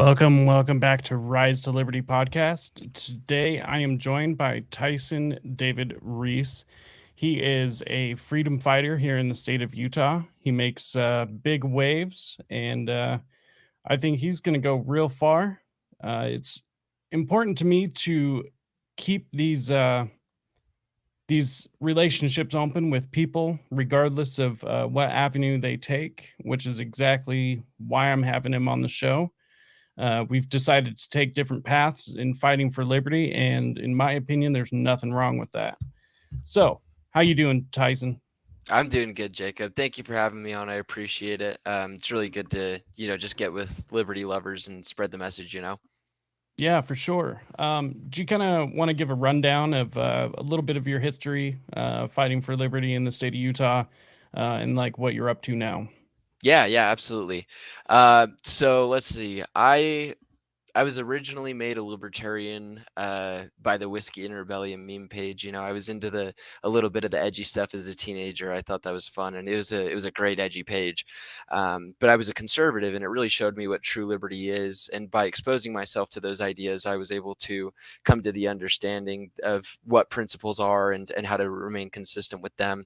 Welcome back to Rise to Liberty podcast. Today I am joined by Tyson David Reese. He is a freedom fighter here in the state of Utah. He makes big waves, and I think he's going to go real far. It's important to me to keep these relationships open with people, regardless of what avenue they take, which is exactly why I'm having him on the show. We've decided to take different paths in fighting for liberty, and in my opinion, there's nothing wrong with that. So, how you doing, Tyson? I'm doing good, Jacob. Thank you for having me on. I appreciate it. It's really good to, just get with liberty lovers and spread the message. Yeah, for sure. Do you kind of want to give a rundown of a little bit of your history fighting for liberty in the state of Utah, and like what you're up to now? Yeah, absolutely. So let's see. I was originally made a libertarian by the Whiskey and Rebellion meme page. I was into a little bit of the edgy stuff as a teenager. I thought that was fun, and it was a great edgy page. But I was a conservative, and it really showed me what true liberty is. And by exposing myself to those ideas, I was able to come to the understanding of what principles are and how to remain consistent with them.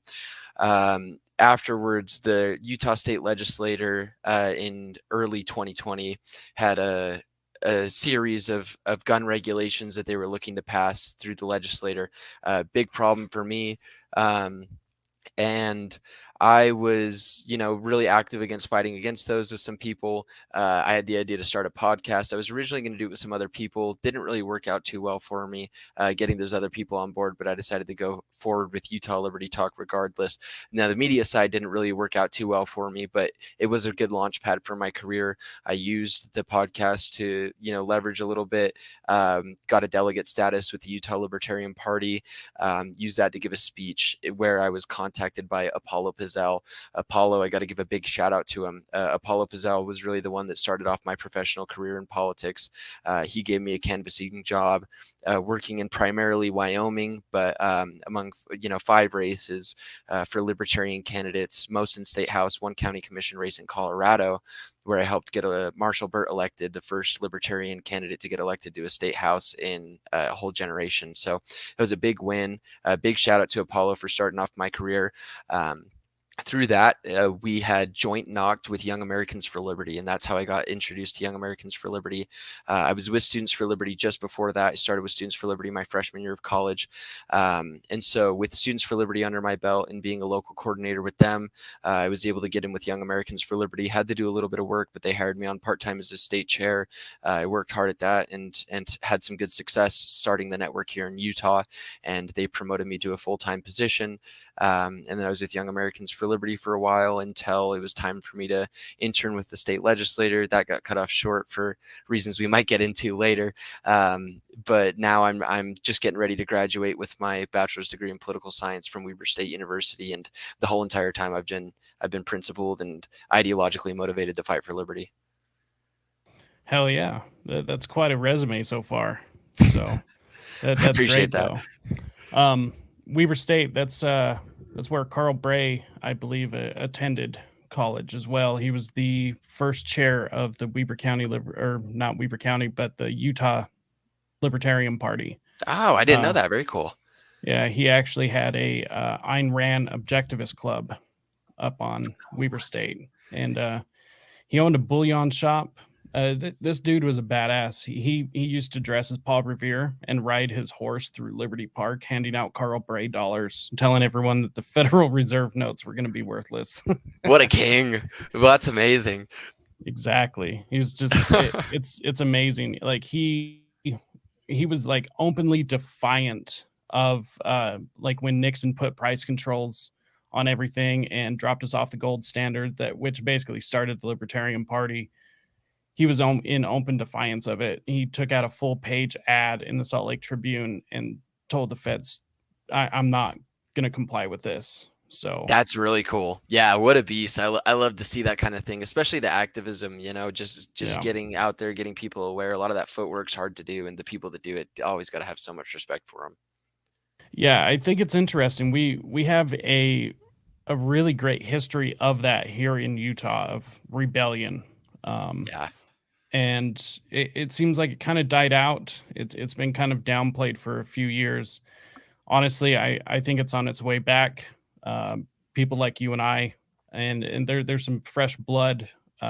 Afterwards, the Utah State Legislature in early 2020 had a series of gun regulations that they were looking to pass through the legislature. Big problem for me. And I was, really active against fighting against those with some people. I had the idea to start a podcast. I was originally going to do it with some other people. Didn't really work out too well for me getting those other people on board, but I decided to go forward with Utah Liberty Talk regardless. Now, the media side didn't really work out too well for me, but it was a good launch pad for my career. I used the podcast to, leverage a little bit, got a delegate status with the Utah Libertarian Party, used that to give a speech where I was contacted by Apollo Apollo, I got to give a big shout out to him. Apollo Pizzell was really the one that started off my professional career in politics. He gave me a canvassing job, working in primarily Wyoming, but among 5 races for Libertarian candidates, most in State House, 1 county commission race in Colorado, where I helped get Marshall Burt elected, the first Libertarian candidate to get elected to a state house in a whole generation. So it was a big win. A big shout out to Apollo for starting off my career. Through that, we had joint knocked with Young Americans for Liberty, and that's how I got introduced to Young Americans for Liberty. I was with Students for Liberty just before that. I started with Students for Liberty my freshman year of college. And so with Students for Liberty under my belt and being a local coordinator with them, I was able to get in with Young Americans for Liberty. Had to do a little bit of work, but they hired me on part-time as a state chair. I worked hard at that and had some good success starting the network here in Utah, and they promoted me to a full-time position. And then I was with Young Americans for Liberty for a while until it was time for me to intern with the state legislature. That got cut off short for reasons we might get into later. But now I'm just getting ready to graduate with my bachelor's degree in political science from Weber State University. And the whole entire time I've been principled and ideologically motivated to fight for liberty. Hell yeah, that's quite a resume so far. So that's appreciate great, that. though. Weber State, that's where Carl Bray, I believe, attended college as well. He was the first chair of the Weber County, or not Weber County, but the Utah Libertarian Party. Oh, I didn't know that. Very cool. Yeah, he actually had a Ayn Rand objectivist club up on Weber State, and he owned a bullion shop. This dude was a badass. He used to dress as Paul Revere and ride his horse through Liberty Park, handing out Carl Bray dollars, telling everyone that the Federal Reserve notes were going to be worthless. What a king! Well, that's amazing. Exactly. He was just it's amazing. Like he was like openly defiant of like when Nixon put price controls on everything and dropped us off the gold standard, which basically started the Libertarian Party. He was in open defiance of it. He took out a full page ad in the Salt Lake Tribune and told the feds, I'm not going to comply with this. So that's really cool. Yeah, what a beast. I love to see that kind of thing, especially the activism, just getting out there, getting people aware. A lot of that footwork's hard to do, and the people that do it always got to have so much respect for them. Yeah, I think it's interesting. We have a really great history of that here in Utah, of rebellion. Yeah. and it seems like it kind of died out. It's been kind of downplayed for a few years. Honestly, I think it's on its way back. People like you and I, and there's some fresh blood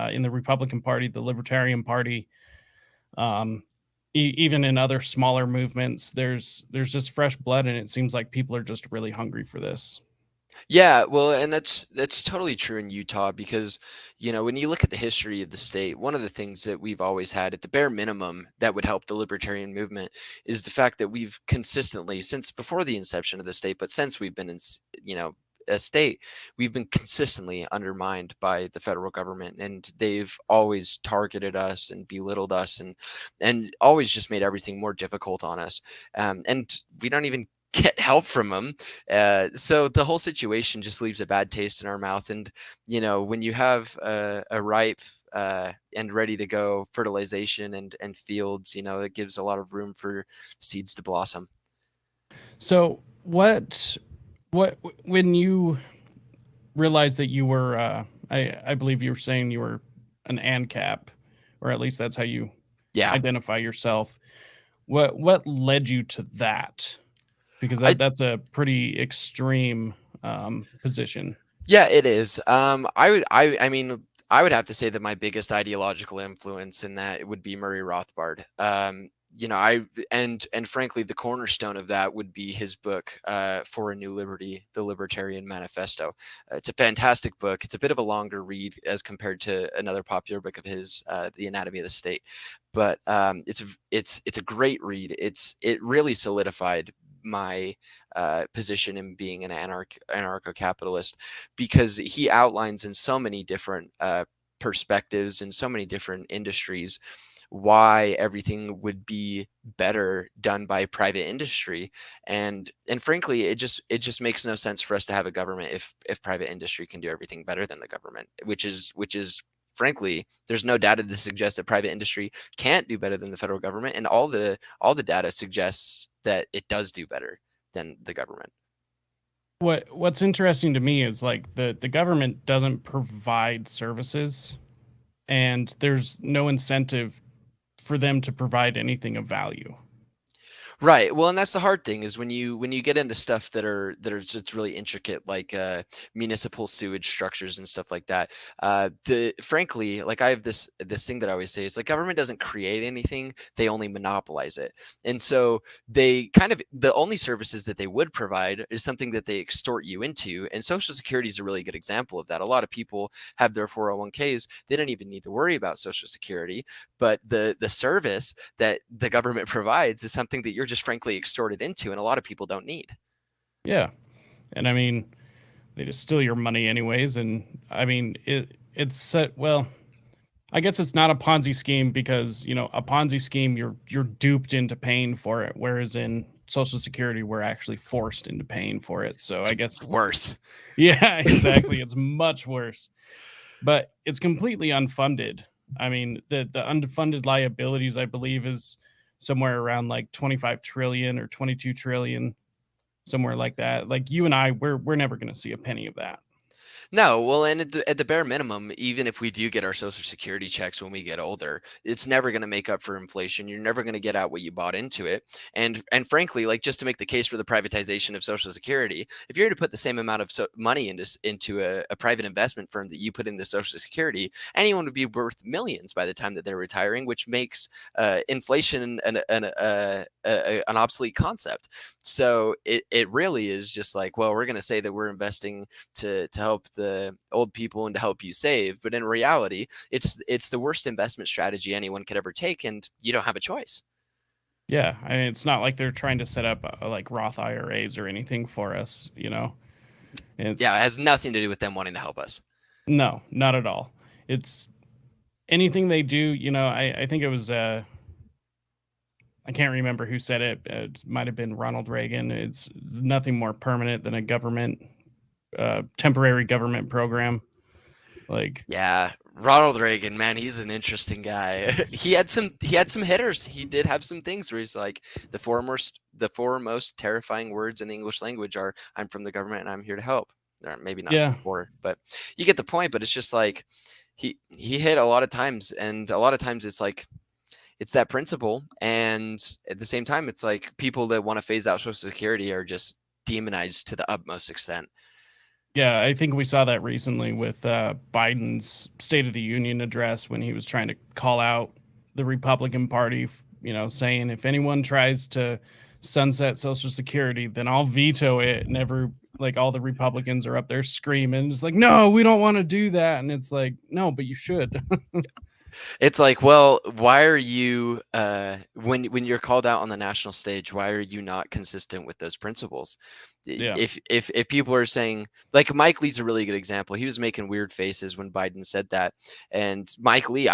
in the Republican Party, the Libertarian Party, um, even in other smaller movements. There's just fresh blood, and it seems like people are just really hungry for this. Yeah, well, and that's totally true in Utah because, when you look at the history of the state, one of the things that we've always had at the bare minimum that would help the libertarian movement is the fact that we've consistently, since before the inception of the state, but since we've been in, a state, we've been consistently undermined by the federal government, and they've always targeted us and belittled us, and always just made everything more difficult on us. And we don't even get help from them. So the whole situation just leaves a bad taste in our mouth. And, when you have a ripe and ready to go fertilization and fields, it gives a lot of room for seeds to blossom. So what when you realized that you were I believe you were saying you were an ANCAP, or at least that's how you Yeah. identify yourself. What led you to that? Because I that's a pretty extreme position. Yeah, it is. I mean, I would have to say that my biggest ideological influence in that would be Murray Rothbard. And frankly, the cornerstone of that would be his book, For a New Liberty, The Libertarian Manifesto. It's a fantastic book. It's a bit of a longer read as compared to another popular book of his, The Anatomy of the State, but it's a great read. It really solidified my position in being an anarcho-capitalist, because he outlines in so many different perspectives in so many different industries why everything would be better done by private industry. And frankly, it just makes no sense for us to have a government if private industry can do everything better than the government, which is frankly, there's no data to suggest that private industry can't do better than the federal government, and all the data suggests that it does do better than the government. What's interesting to me is like the government doesn't provide services, and there's no incentive for them to provide anything of value. Right. Well, and that's the hard thing is when you get into stuff that are just really intricate, like municipal sewage structures and stuff like that. The frankly, like I have this thing that I always say is like government doesn't create anything; they only monopolize it. And so the only services that they would provide is something that they extort you into. And Social Security is a really good example of that. A lot of people have their 401ks; they don't even need to worry about Social Security, but the service that the government provides is something that you're just frankly extorted into, and a lot of people don't need. Yeah, and I mean, they just steal your money anyways, and I mean it's well, I guess it's not a Ponzi scheme because a Ponzi scheme you're duped into paying for it, whereas in Social Security we're actually forced into paying for it. So I guess Worse. yeah, exactly. It's much worse, but it's completely unfunded. I mean, the unfunded liabilities, I believe, is somewhere around like 25 trillion or 22 trillion, somewhere like that. Like you and I, we're never going to see a penny of that. No, well, and at the bare minimum, even if we do get our Social Security checks when we get older, it's never going to make up for inflation. You're never going to get out what you bought into it. And frankly, like just to make the case for the privatization of Social Security, if you're to put the same amount of money into a private investment firm that you put into Social Security, anyone would be worth millions by the time that they're retiring, which makes inflation an obsolete concept. So it really is just like, well, we're going to say that we're investing to help the old people and to help you save, but in reality it's the worst investment strategy anyone could ever take, and you don't have a choice. Yeah, I mean, it's not like they're trying to set up like Roth IRAs or anything for us. Yeah, it It's has nothing to do with them wanting to help us. no, not at all. It's anything they do. I think it was I can't remember who said it. It might have been Ronald Reagan. It's nothing more permanent than a temporary government program. Like, Yeah, Ronald Reagan, man, he's an interesting guy. He had some hitters. He did have some things where he's like, the four most terrifying words in the English language are "I'm from the government and I'm here to help." Or maybe not yeah, four, but you get the point. But it's just like, he hit a lot of times, and a lot of times it's like it's that principle, and at the same time it's like people that want to phase out Social Security are just demonized to the utmost extent. Yeah, I think we saw that recently with Biden's State of the Union address when he was trying to call out the Republican Party, saying if anyone tries to sunset Social Security, then I'll veto it. And all the Republicans are up there screaming, it's like, no, we don't want to do that. And it's like, no, but you should. It's like, well, why are you when you're called out on the national stage, why are you not consistent with those principles? Yeah. If people are saying, like, Mike Lee's a really good example. He was making weird faces when Biden said that, and Mike Lee,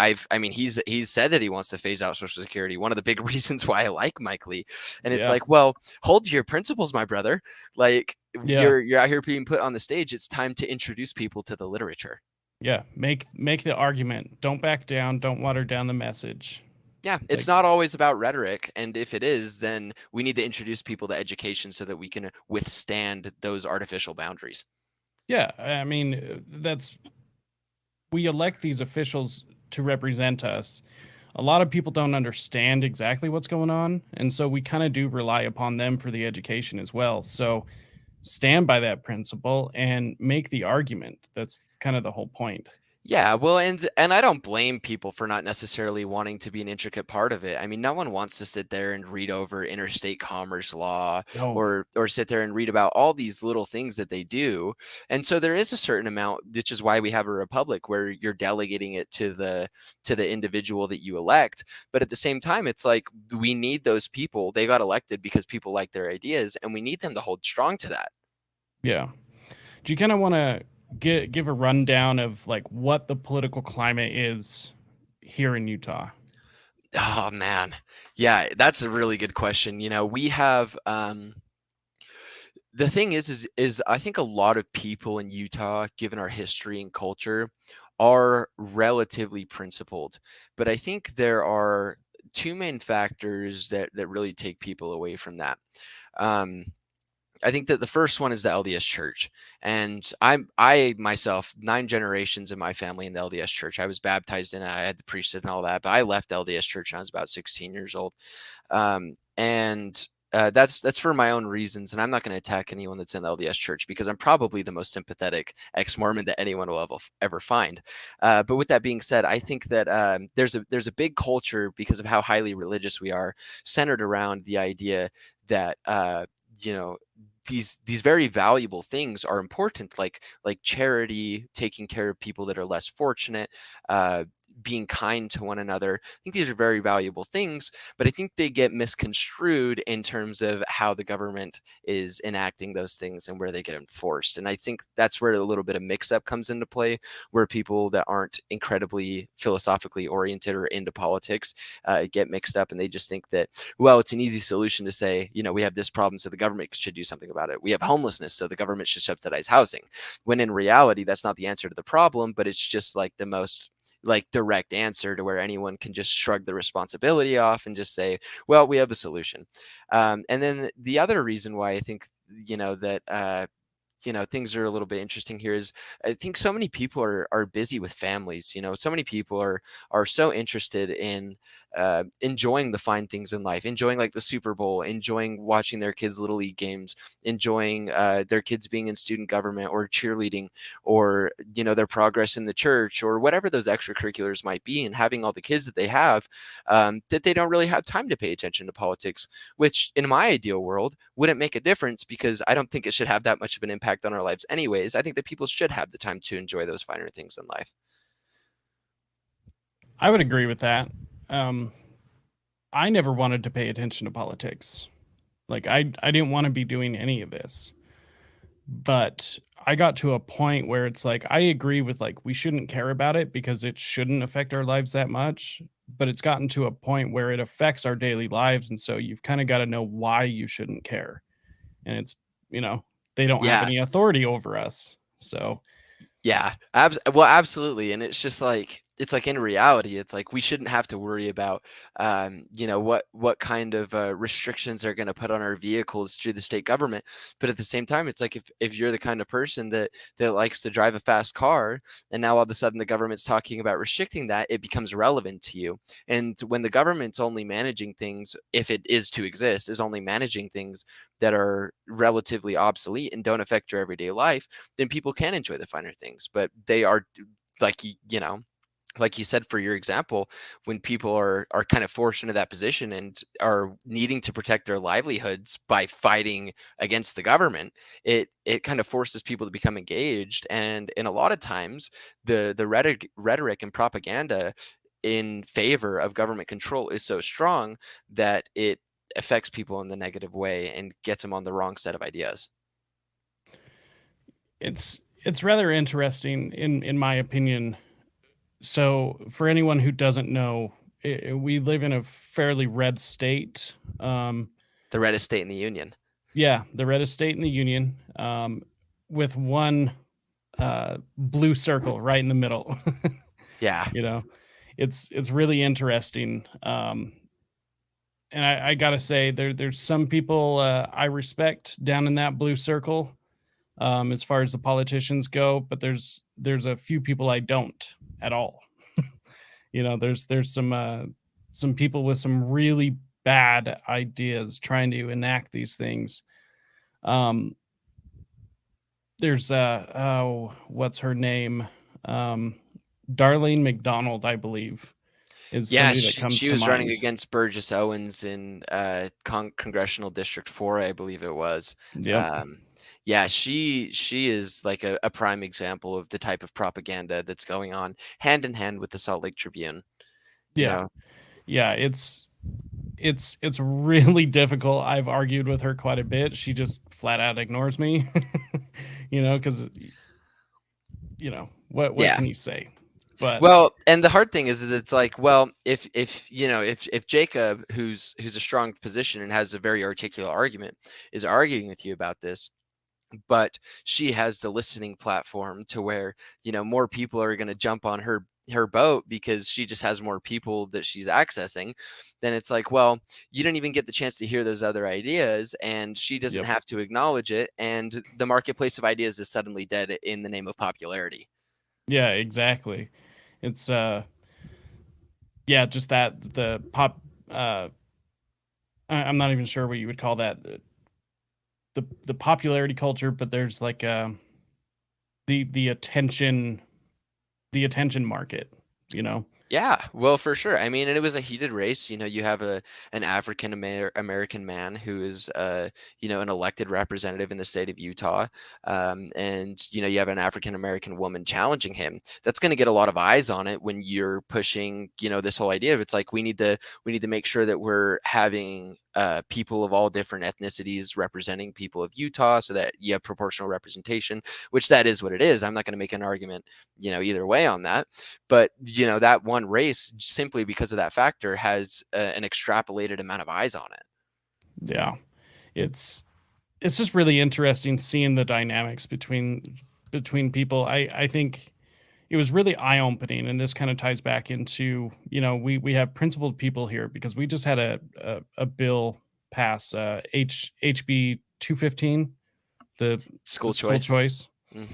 he's said that he wants to phase out Social Security. One of the big reasons why I like Mike Lee, and it's like, well, hold to your principles, my brother. Like, you're out here being put on the stage. It's time to introduce people to the literature. Yeah, make the argument. Don't back down. Don't water down the message. Yeah, it's not always about rhetoric. And if it is, then we need to introduce people to education so that we can withstand those artificial boundaries. Yeah, I mean, we elect these officials to represent us. A lot of people don't understand exactly what's going on. And so we kind of do rely upon them for the education as well. So stand by that principle and make the argument. That's kind of the whole point. Yeah, well, and I don't blame people for not necessarily wanting to be an intricate part of it. I mean, no one wants to sit there and read over interstate commerce law or sit there and read about all these little things that they do. And so there is a certain amount, which is why we have a republic where you're delegating it to the individual that you elect. But at the same time, it's like we need those people. They got elected because people like their ideas, and we need them to hold strong to that. Yeah. Do you kind of want to give a rundown of like what the political climate is here in Utah? Oh man. Yeah, that's a really good question. We have the thing is I think a lot of people in Utah, given our history and culture, are relatively principled. But I think there are two main factors that really take people away from that. I think that the first one is the LDS Church, and I myself, 9 generations in my family in the LDS Church. I was baptized in it. I had the priesthood and all that, but I left the LDS Church when I was about 16 years old, and that's for my own reasons. And I'm not going to attack anyone that's in the LDS Church because I'm probably the most sympathetic ex-Mormon that anyone will ever find. But with that being said, I think that there's a big culture because of how highly religious we are, centered around the idea that these very valuable things are important, like charity, taking care of people that are less fortunate, being kind to one another. I think these are very valuable things, but I think they get misconstrued in terms of how the government is enacting those things and where they get enforced. And I think that's where a little bit of mix-up comes into play, where people that aren't incredibly philosophically oriented or into politics get mixed up, and they just think that, well, it's an easy solution to say, we have this problem, so the government should do something about it. We have homelessness, so the government should subsidize housing. When in reality, that's not the answer to the problem, but it's just like the most direct answer to where anyone can just shrug the responsibility off and just say, well, we have a solution. And then the other reason why I think, that things are a little bit interesting here is I think so many people are busy with families. So many people are so interested in enjoying the fine things in life, enjoying like the Super Bowl, enjoying watching their kids' little league games, enjoying their kids being in student government or cheerleading, or their progress in the church, or whatever those extracurriculars might be, and having all the kids that they have, that they don't really have time to pay attention to politics, which in my ideal world wouldn't make a difference, because I don't think it should have that much of an impact on our lives anyways. I think that people should have the time to enjoy those finer things in life. I would agree with that. I never wanted to pay attention to politics. Like I didn't want to be doing any of this. But I got to a point where it's like, I agree with like, we shouldn't care about it because it shouldn't affect our lives that much. But it's gotten to a point where it affects our daily lives. And so you've kind of got to know why you shouldn't care. And it's, they don't have any authority over us. So yeah, well, absolutely. And it's just like, it's like in reality, it's like we shouldn't have to worry about, what kind of restrictions they're going to put on our vehicles through the state government. But at the same time, it's like if you're the kind of person that likes to drive a fast car, and now all of a sudden the government's talking about restricting that, it becomes relevant to you. And when the government's only managing things, if it is to exist, is only managing things that are relatively obsolete and don't affect your everyday life, then people can enjoy the finer things. But they are like like you said, for your example, when people are kind of forced into that position and are needing to protect their livelihoods by fighting against the government, it kind of forces people to become engaged. And in a lot of times, the rhetoric and propaganda in favor of government control is so strong that it affects people in the negative way and gets them on the wrong set of ideas. It's rather interesting in my opinion. So, for anyone who doesn't know, we live in a fairly red state. The reddest state in the union. Yeah, the reddest state in the union, with one blue circle right in the middle. Yeah. You know, it's really interesting. And I gotta say, there's some people I respect down in that blue circle, as far as the politicians go, but there's a few people I don't at all. There's some people with some really bad ideas trying to enact these things. Um, there's oh, what's her name? Um, Darlene McDonald, I believe, is Yeah, somebody that comes she to was running mind. against Burgess Owens in Congressional District 4, I believe it was. Yep. Um, yeah, she is like a prime example of the type of propaganda that's going on hand in hand with the Salt Lake Tribune. You Yeah. know, Yeah. It's really difficult. I've argued with her quite a bit. She just flat out ignores me. Because what yeah. can you say? But Well, and the hard thing is it's like, well, if Jacob, who's a strong position and has a very articulate argument, is arguing with you about this, but she has the listening platform to where more people are going to jump on her boat because she just has more people that she's accessing, then it's like, well, you don't even get the chance to hear those other ideas, and she doesn't yep. have to acknowledge it, and the marketplace of ideas is suddenly dead in the name of popularity. Yeah, exactly. It's yeah, just that the pop I'm not even sure what you would call that. The popularity culture, but there's like the attention market, you know. Yeah, well, for sure. I mean, and it was a heated race. You have an African American man who is, an elected representative in the state of Utah, and you have an African American woman challenging him. That's going to get a lot of eyes on it when you're pushing, this whole idea of it's like we need to make sure that we're having people of all different ethnicities representing people of Utah, so that you have proportional representation, which that is what it is. I'm not going to make an argument, either way on that. But that one race, simply because of that factor, has an extrapolated amount of eyes on it. Yeah. It's it's just really interesting seeing the dynamics between people. I think it was really eye opening, and this kind of ties back into we have principled people here because we just had a bill pass, HB 215, the School school choice. choice. Hmm.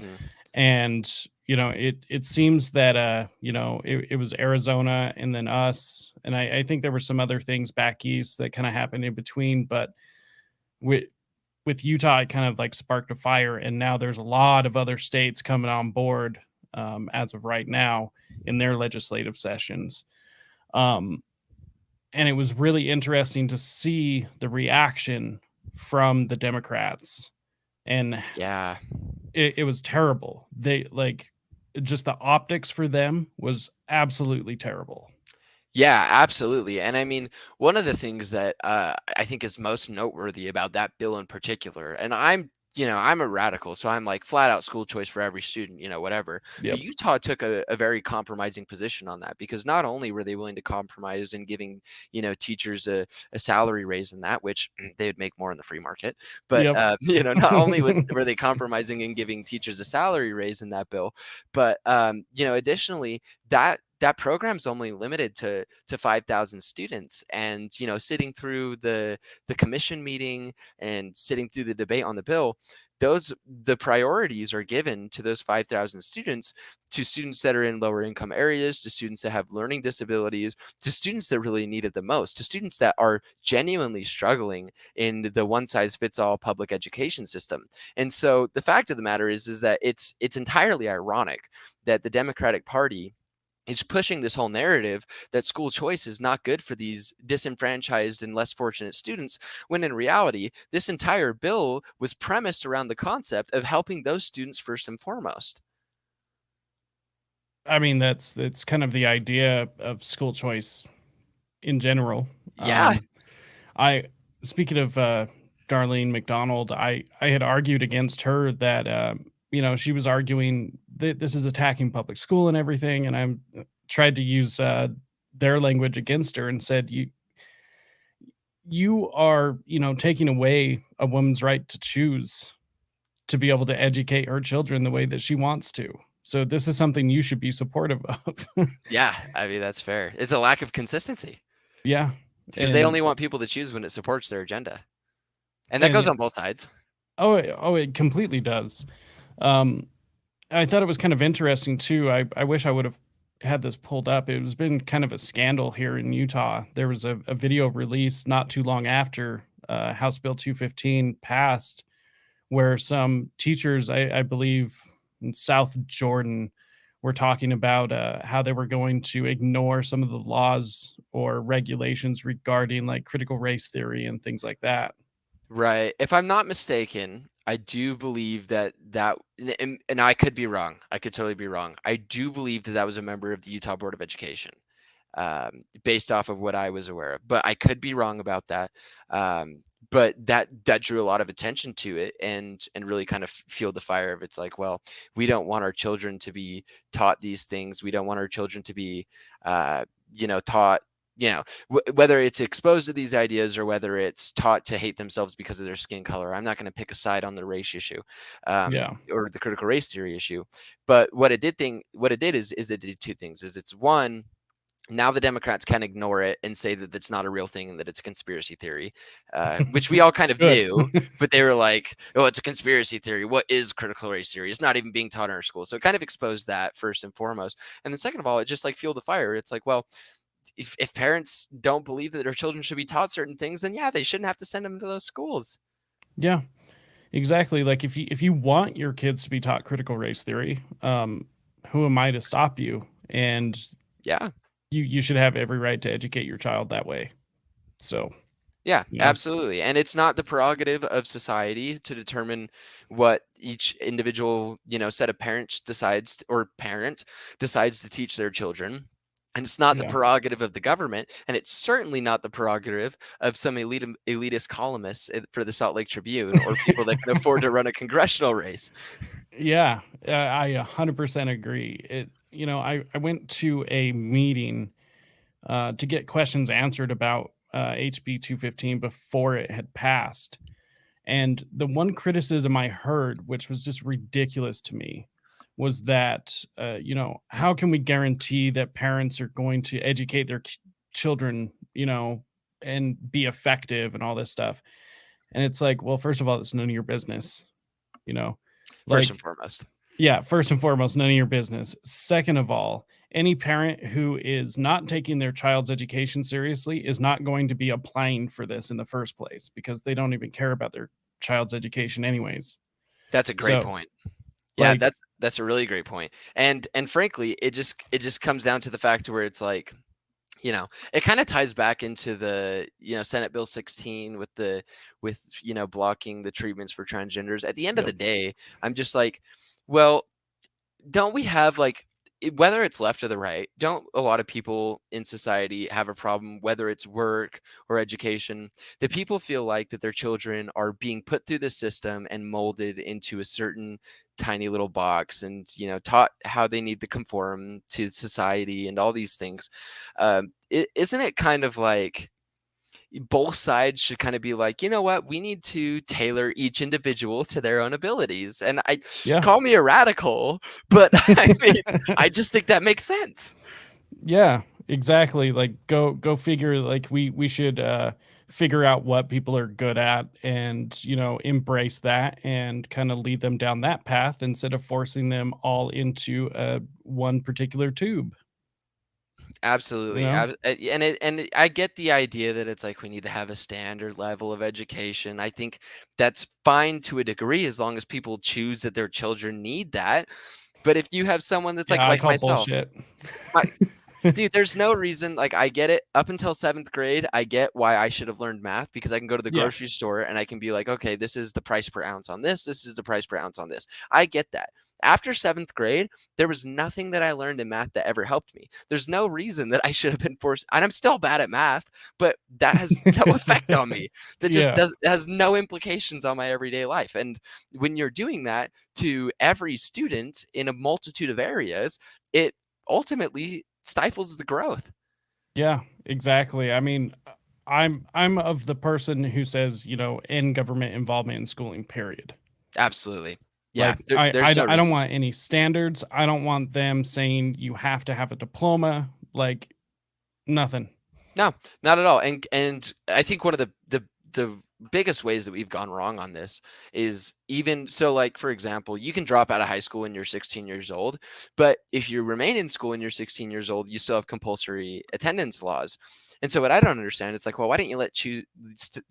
And it seems that it was Arizona and then us, and I think there were some other things back east that kind of happened in between, but with Utah it kind of like sparked a fire, and now there's a lot of other states coming on board, as of right now, in their legislative sessions. um, and it was really interesting to see the reaction from the Democrats, and Yeah. it was terrible. They like just the optics for them was absolutely terrible. Yeah, absolutely. And I mean, one of the things that I think is most noteworthy about that bill in particular, and I'm a radical, so I'm like flat out school choice for every student, whatever. But Yep. Utah took a very compromising position on that, because not only were they willing to compromise in giving, teachers a salary raise in that, which they would make more in the free market, but Yep. not only were they compromising in giving teachers a salary raise in that bill, but additionally, that that program's only limited to 5,000 students. And, sitting through the commission meeting and sitting through the debate on the bill, the priorities are given to those 5,000 students, to students that are in lower income areas, to students that have learning disabilities, to students that really need it the most, to students that are genuinely struggling in the one size fits all public education system. And so the fact of the matter is that it's entirely ironic that the Democratic Party is pushing this whole narrative that school choice is not good for these disenfranchised and less fortunate students, when in reality, this entire bill was premised around the concept of helping those students first and foremost. I mean, that's kind of the idea of school choice in general. Yeah. I speaking of Darlene McDonald, I had argued against her that she was arguing that this is attacking public school and everything, and I tried to use their language against her and said, you are taking away a woman's right to choose to be able to educate her children the way that she wants to. So this is something you should be supportive of. Yeah, I mean, that's fair. It's a lack of consistency. Yeah. Because they only want people to choose when it supports their agenda. And that goes on both sides. Oh, it completely does. I thought it was kind of interesting too. I wish I would have had this pulled up. It was been kind of a scandal here in Utah. There was a video released not too long after House Bill 215 passed, where some teachers, I believe in South Jordan, were talking about how they were going to ignore some of the laws or regulations regarding like critical race theory and things like that. Right. If I'm not mistaken, I do believe that and I could be wrong. I could totally be wrong. I do believe that was a member of the Utah Board of Education, based off of what I was aware of. But I could be wrong about that. But that drew a lot of attention to it, and really kind of fueled the fire of, it's like, well, we don't want our children to be taught these things. We don't want our children to be, taught, whether it's exposed to these ideas or whether it's taught to hate themselves because of their skin color. I'm not going to pick a side on the race issue, or the critical race theory issue. But what it did is it did two things. It's one, now the Democrats can ignore it and say that it's not a real thing and that it's a conspiracy theory, which we all kind of knew, but they were like, oh, it's a conspiracy theory. What is critical race theory? It's not even being taught in our school. So it kind of exposed that first and foremost. And then second of all, it just like fueled the fire. It's like, well, if parents don't believe that their children should be taught certain things, then yeah, they shouldn't have to send them to those schools. Yeah, exactly. Like if you want your kids to be taught critical race theory, who am I to stop you? And yeah, you should have every right to educate your child that way. So yeah, absolutely. And it's not the prerogative of society to determine what each individual, set of parents decides to teach their children. And it's not the prerogative of the government, and it's certainly not the prerogative of some elitist columnists for the Salt Lake Tribune or people that can afford to run a congressional race. Yeah, I 100% agree. I went to a meeting to get questions answered about HB 215 before it had passed. And the one criticism I heard, which was just ridiculous to me, was that, how can we guarantee that parents are going to educate their children, and be effective and all this stuff? And it's like, well, first of all, it's none of your business, First and foremost. Yeah, first and foremost, none of your business. Second of all, any parent who is not taking their child's education seriously is not going to be applying for this in the first place, because they don't even care about their child's education anyways. That's a great point. Yeah, that's a really great point. And frankly, it just comes down to the fact where it's like, it kind of ties back into the, Senate Bill 16 with blocking the treatments for transgenders. At the end of the day, I'm just like, well, don't we have, like, whether it's left or the right, don't a lot of people in society have a problem, whether it's work or education, that people feel like that their children are being put through the system and molded into a certain tiny little box and, taught how they need to conform to society and all these things. Isn't it kind of like both sides should kind of be like, you know what, we need to tailor each individual to their own abilities? And call me a radical, but I mean, I just think that makes sense. Yeah, exactly. Like go figure. Like we should figure out what people are good at, and embrace that and kind of lead them down that path instead of forcing them all into one particular tube. You Absolutely. know? I get the idea that it's like we need to have a standard level of education. I think that's fine to a degree as long as people choose that their children need that. But if you have someone that's Yeah, I like call myself, bullshit. my dude, there's no reason. Like, I get it. Up until seventh grade, I get why I should have learned math because I can go to the Yeah, grocery store and I can be like, okay, this is the price per ounce on this. This is the price per ounce on this. I get that. After seventh grade, there was nothing that I learned in math that ever helped me. There's no reason that I should have been forced, and I'm still bad at math, but that has no effect on me. That just yeah, does has no implications on my everyday life. And when you're doing that to every student in a multitude of areas, it ultimately stifles the growth. yeah. Exactly. I mean, I'm of the person who says end government involvement in schooling. Period. Absolutely. Yeah, Like, I I there's d no I don't reason. want any standards. I don't want them saying you have to have a diploma, like, nothing. No, not at all. And I think one of the biggest ways that we've gone wrong on this is even so, like, for example, you can drop out of high school when you're 16 years old, but if you remain in school when you're 16 years old, you still have compulsory attendance laws. And so what I don't understand, it's like, well, why don't you let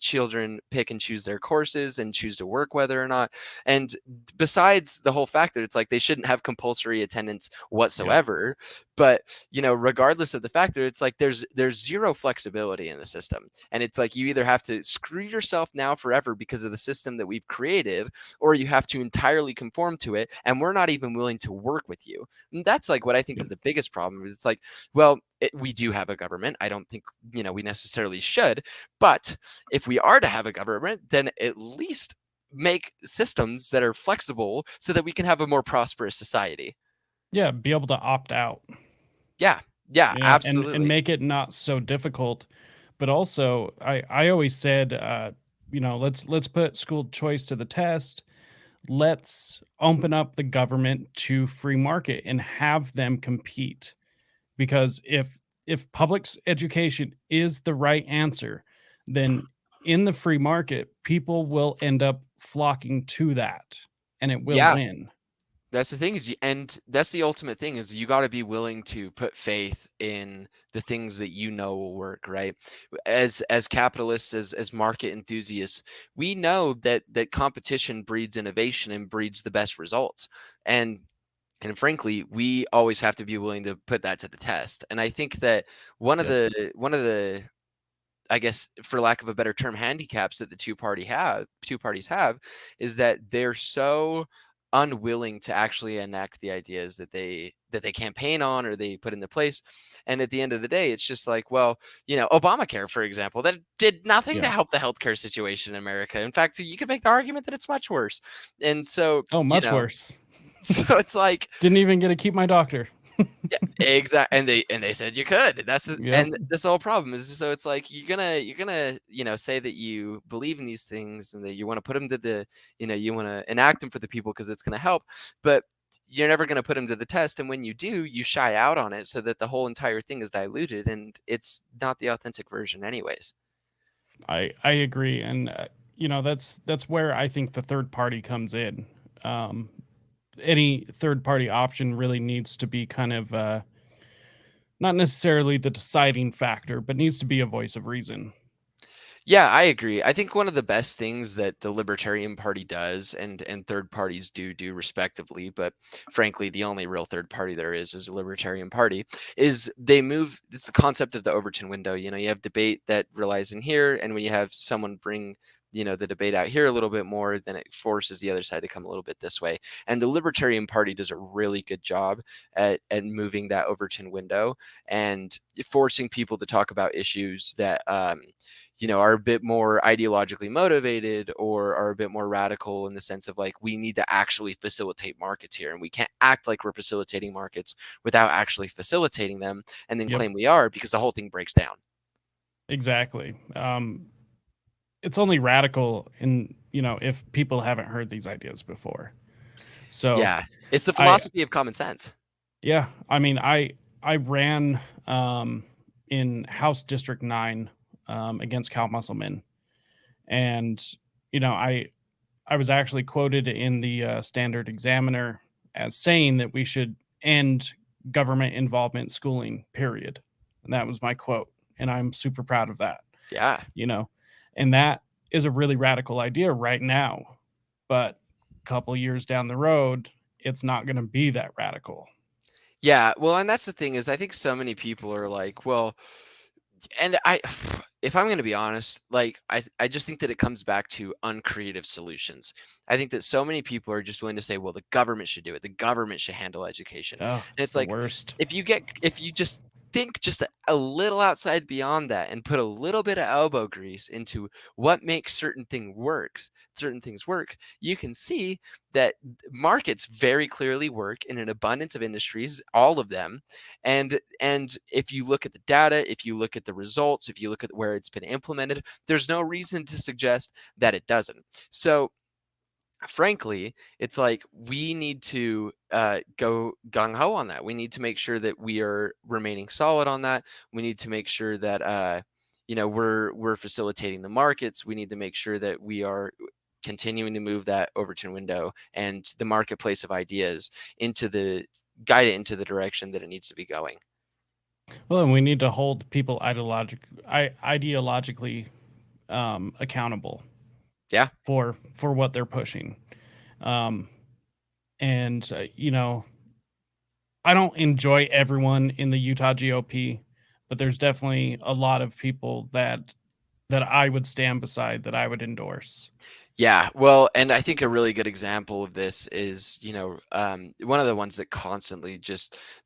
children pick and choose their courses and choose to work whether or not? And besides the whole fact that it's like they shouldn't have compulsory attendance Yep. whatsoever, but regardless of the fact that it's like there's zero flexibility in the system, and it's like you either have to screw yourself now forever because of the system that we've created, or you have to entirely conform to it, and we're not even willing to work with you. And that's like what I think Yep. is the biggest problem. Is it's like, well, we do have a government. I don't think we necessarily should, but if we are to have a government, then at least make systems that are flexible so that we can have a more prosperous society. Yeah, be able to opt out. Yeah, yeah, And absolutely. make it not so difficult. But also, I always said, let's put school choice to the test. Let's open up the government to free market and have them compete. Because if education is the right answer, then in the free market, people will end up flocking to that, and it will Yeah, win. that's the thing and that's the ultimate thing is you got to be willing to put faith in the things that will work, right? As capitalists, as market enthusiasts, we know that competition breeds innovation and breeds the best results. And frankly, we always have to be willing to put that to the test. And I think that Yep. one of the I guess, for lack of a better term, handicaps that the two parties have, is that they're so unwilling to actually enact the ideas that they campaign on or they put into place. And at the end of the day, it's just like, well, Obamacare, for example, that did nothing to Yeah. help the healthcare situation in America. In fact, you could make the argument that it's much worse. And so, Oh, much worse. so it's like, Didn't even get to keep my doctor. yeah, exactly. And they said you could. Yep. And that's the whole problem is so it's like you're gonna say that you believe in these things and that you want to put them to the you want to enact them for the people because it's gonna help, but you're never gonna put them to the test. And when you do, you shy out on it so that the whole entire thing is diluted and it's not the authentic version, anyways. I agree, and that's where I think the third party comes in. Um, any third party option really needs to be kind of not necessarily the deciding factor, but needs to be a voice of reason. Yeah, I agree. I think one of the best things that the Libertarian Party does and third parties do respectively, but frankly, the only real third party there is the Libertarian Party, is they move it's the concept of the Overton window. You have debate that relies in here, and when you have someone bring the debate out here a little bit more, then it forces the other side to come a little bit this way. And the Libertarian Party does a really good job at moving that Overton window and forcing people to talk about issues that are a bit more ideologically motivated or are a bit more radical in the sense of like we need to actually facilitate markets here, and we can't act like we're facilitating markets without actually facilitating them and then Yep, claim we are, because the whole thing breaks down. exactly. It's only radical in if people haven't heard these ideas before. So Yeah, it's the I philosophy of common sense. yeah, I mean I ran in House District 9 against Cal Musselman, and I was actually quoted in the Standard Examiner as saying that we should end government involvement in schooling, period. And that was my quote, and I'm super proud of that. Yeah. And that is a really radical idea right now, but a couple years down the road, it's not going to be that radical. Yeah, well, and that's the thing is I think so many people are like, well, and if I'm going to be honest, like I just think that it comes back to uncreative solutions. I think that so many people are just willing to say, well, the government should do it. The government should handle education. Oh, And it's it's the like worst. if you just think just a little outside beyond that and put a little bit of elbow grease into what makes certain things work, you can see that markets very clearly work in an abundance of industries, all of them. And if you look at the data, if you look at the results, if you look at where it's been implemented, there's no reason to suggest that it doesn't. So frankly, it's like we need to go gung-ho on that. We need to make sure that we are remaining solid on that. We need to make sure that we're facilitating the markets. We need to make sure that we are continuing to move that Overton window and the marketplace of ideas guide it into the direction that it needs to be going. Well, and we need to hold people ideologically accountable. Yeah. For what they're pushing. And I don't enjoy everyone in the Utah GOP, but there's definitely a lot of people that I would stand beside, that I would endorse. Yeah, well, and I think a really good example of this is, one of the ones that constantly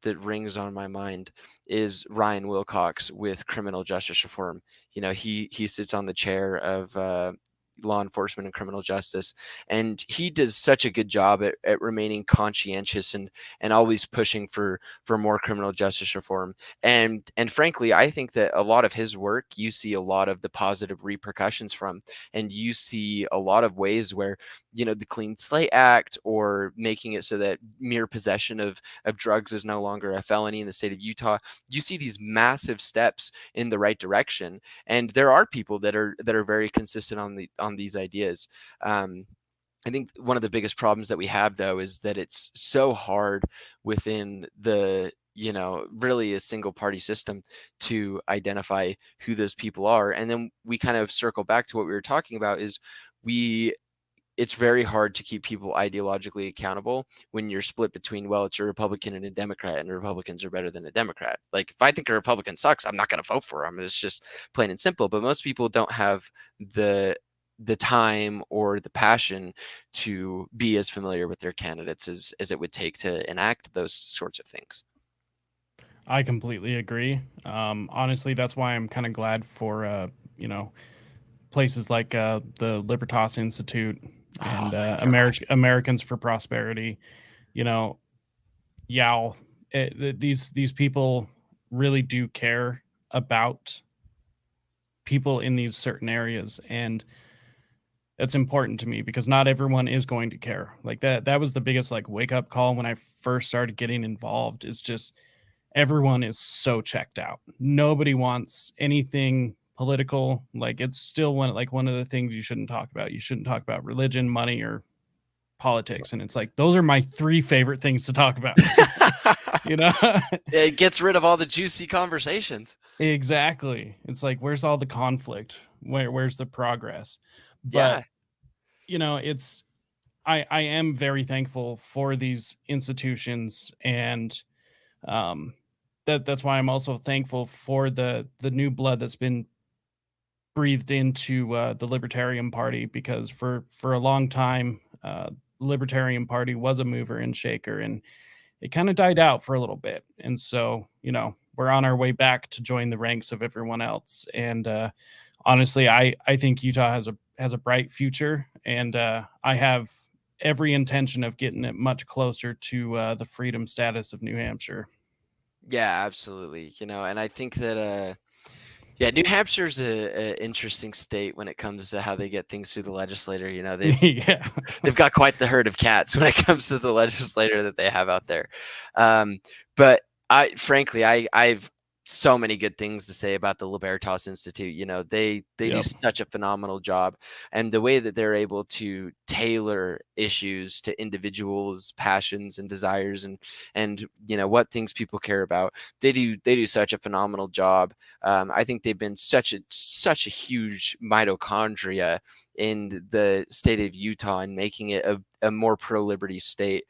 that rings on my mind is Ryan Wilcox with criminal justice reform. He sits on the chair of law enforcement and criminal justice, and he does such a good job at remaining conscientious and always pushing for more criminal justice reform. And frankly, I think that a lot of his work, you see a lot of the positive repercussions from, and you see a lot of ways where the Clean Slate Act, or making it so that mere possession of drugs is no longer a felony in the state of Utah, you see these massive steps in the right direction. And there are people that are very consistent on these ideas. I think one of the biggest problems that we have, though, is that it's so hard within the really a single party system to identify who those people are. And then we kind of circle back to what we were talking about, is it's very hard to keep people ideologically accountable when you're split between, well, it's a Republican and a Democrat, and the Republicans are better than a Democrat. Like, if I think a Republican sucks, I'm not going to vote for him. It's just plain and simple. But most people don't have the time or the passion to be as familiar with their candidates as it would take to enact those sorts of things. I completely agree. Honestly, that's why I'm kind of glad for places like the Libertas Institute and Americans for Prosperity. These people really do care about people in these certain areas, and that's important to me, because not everyone is going to care. Like that was the biggest wake up call when I first started getting involved, is just everyone is so checked out. Nobody wants anything political. Like, it's still one of the things you shouldn't talk about. You shouldn't talk about religion, money, or politics. And it's like, those are my three favorite things to talk about. It gets rid of all the juicy conversations. Exactly. It's like, where's all the conflict? Where's the progress? But it's I am very thankful for these institutions, and that's why I'm also thankful for the new blood that's been breathed into the Libertarian Party, because for a long time, the Libertarian Party was a mover and shaker, and it kind of died out for a little bit. And so, we're on our way back to join the ranks of everyone else. And honestly, I think Utah has a bright future, and I have every intention of getting it much closer to the freedom status of New Hampshire. Yeah, absolutely. And I think that New Hampshire's a interesting state when it comes to how they get things through the legislature. They've got quite the herd of cats when it comes to the legislator that they have out there. But I've so many good things to say about the Libertas Institute. You know, they do Yep. such a phenomenal job, and the way that they're able to tailor issues to individuals' passions and desires, and you know what things people care about. They do such a phenomenal job. I think they've been such a huge mitochondria in the state of Utah and making it a more pro-liberty state.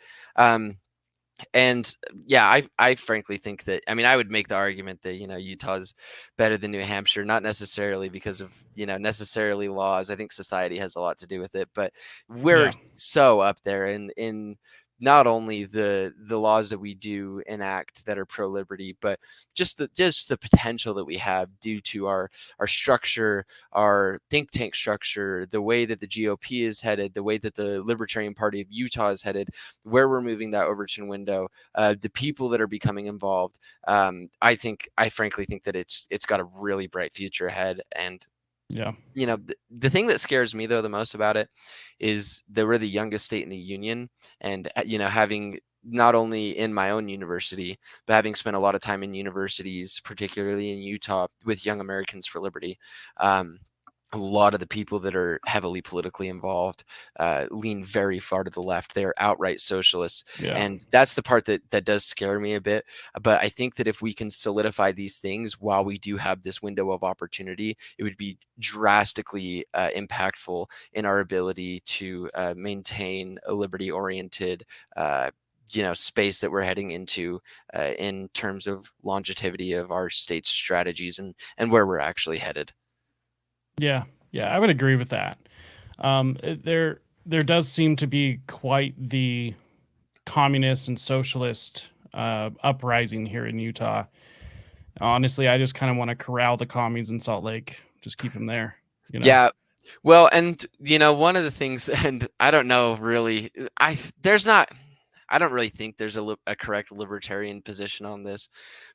And yeah, I frankly think that, I mean, I would make the argument that, you know, Utah's better than New Hampshire, not necessarily because of, you know, necessarily laws. I think society has a lot to do with it, but we're Yeah. so up there in not only the laws that we do enact that are pro liberty, but just the potential that we have due to our structure, our think tank structure, the way that the GOP is headed, the way that the Libertarian Party of Utah is headed, where we're moving that Overton window, the people that are becoming involved. I frankly think that it's got a really bright future ahead. And Yeah. you know, the thing that scares me though the most about it is that we're the youngest state in the union, and you know, having not only in my own university, but having spent a lot of time in universities, particularly in Utah, with Young Americans for Liberty. A lot of the people that are heavily politically involved lean very far to the left. They are outright socialists, Yeah. and that's the part that does scare me a bit. But I think that if we can solidify these things while we do have this window of opportunity, it would be drastically impactful in our ability to maintain a liberty-oriented you know, space that we're heading into in terms of longevity of our state's strategies and where we're actually headed. Yeah. Yeah. I would agree with that. There does seem to be quite the communist and socialist uprising here in Utah. Honestly, I just kind of want to corral the commies in Salt Lake. Just keep them there. You know. Yeah. Well, and you know, one of the things, and I don't know really, I don't really think there's a correct libertarian position on this,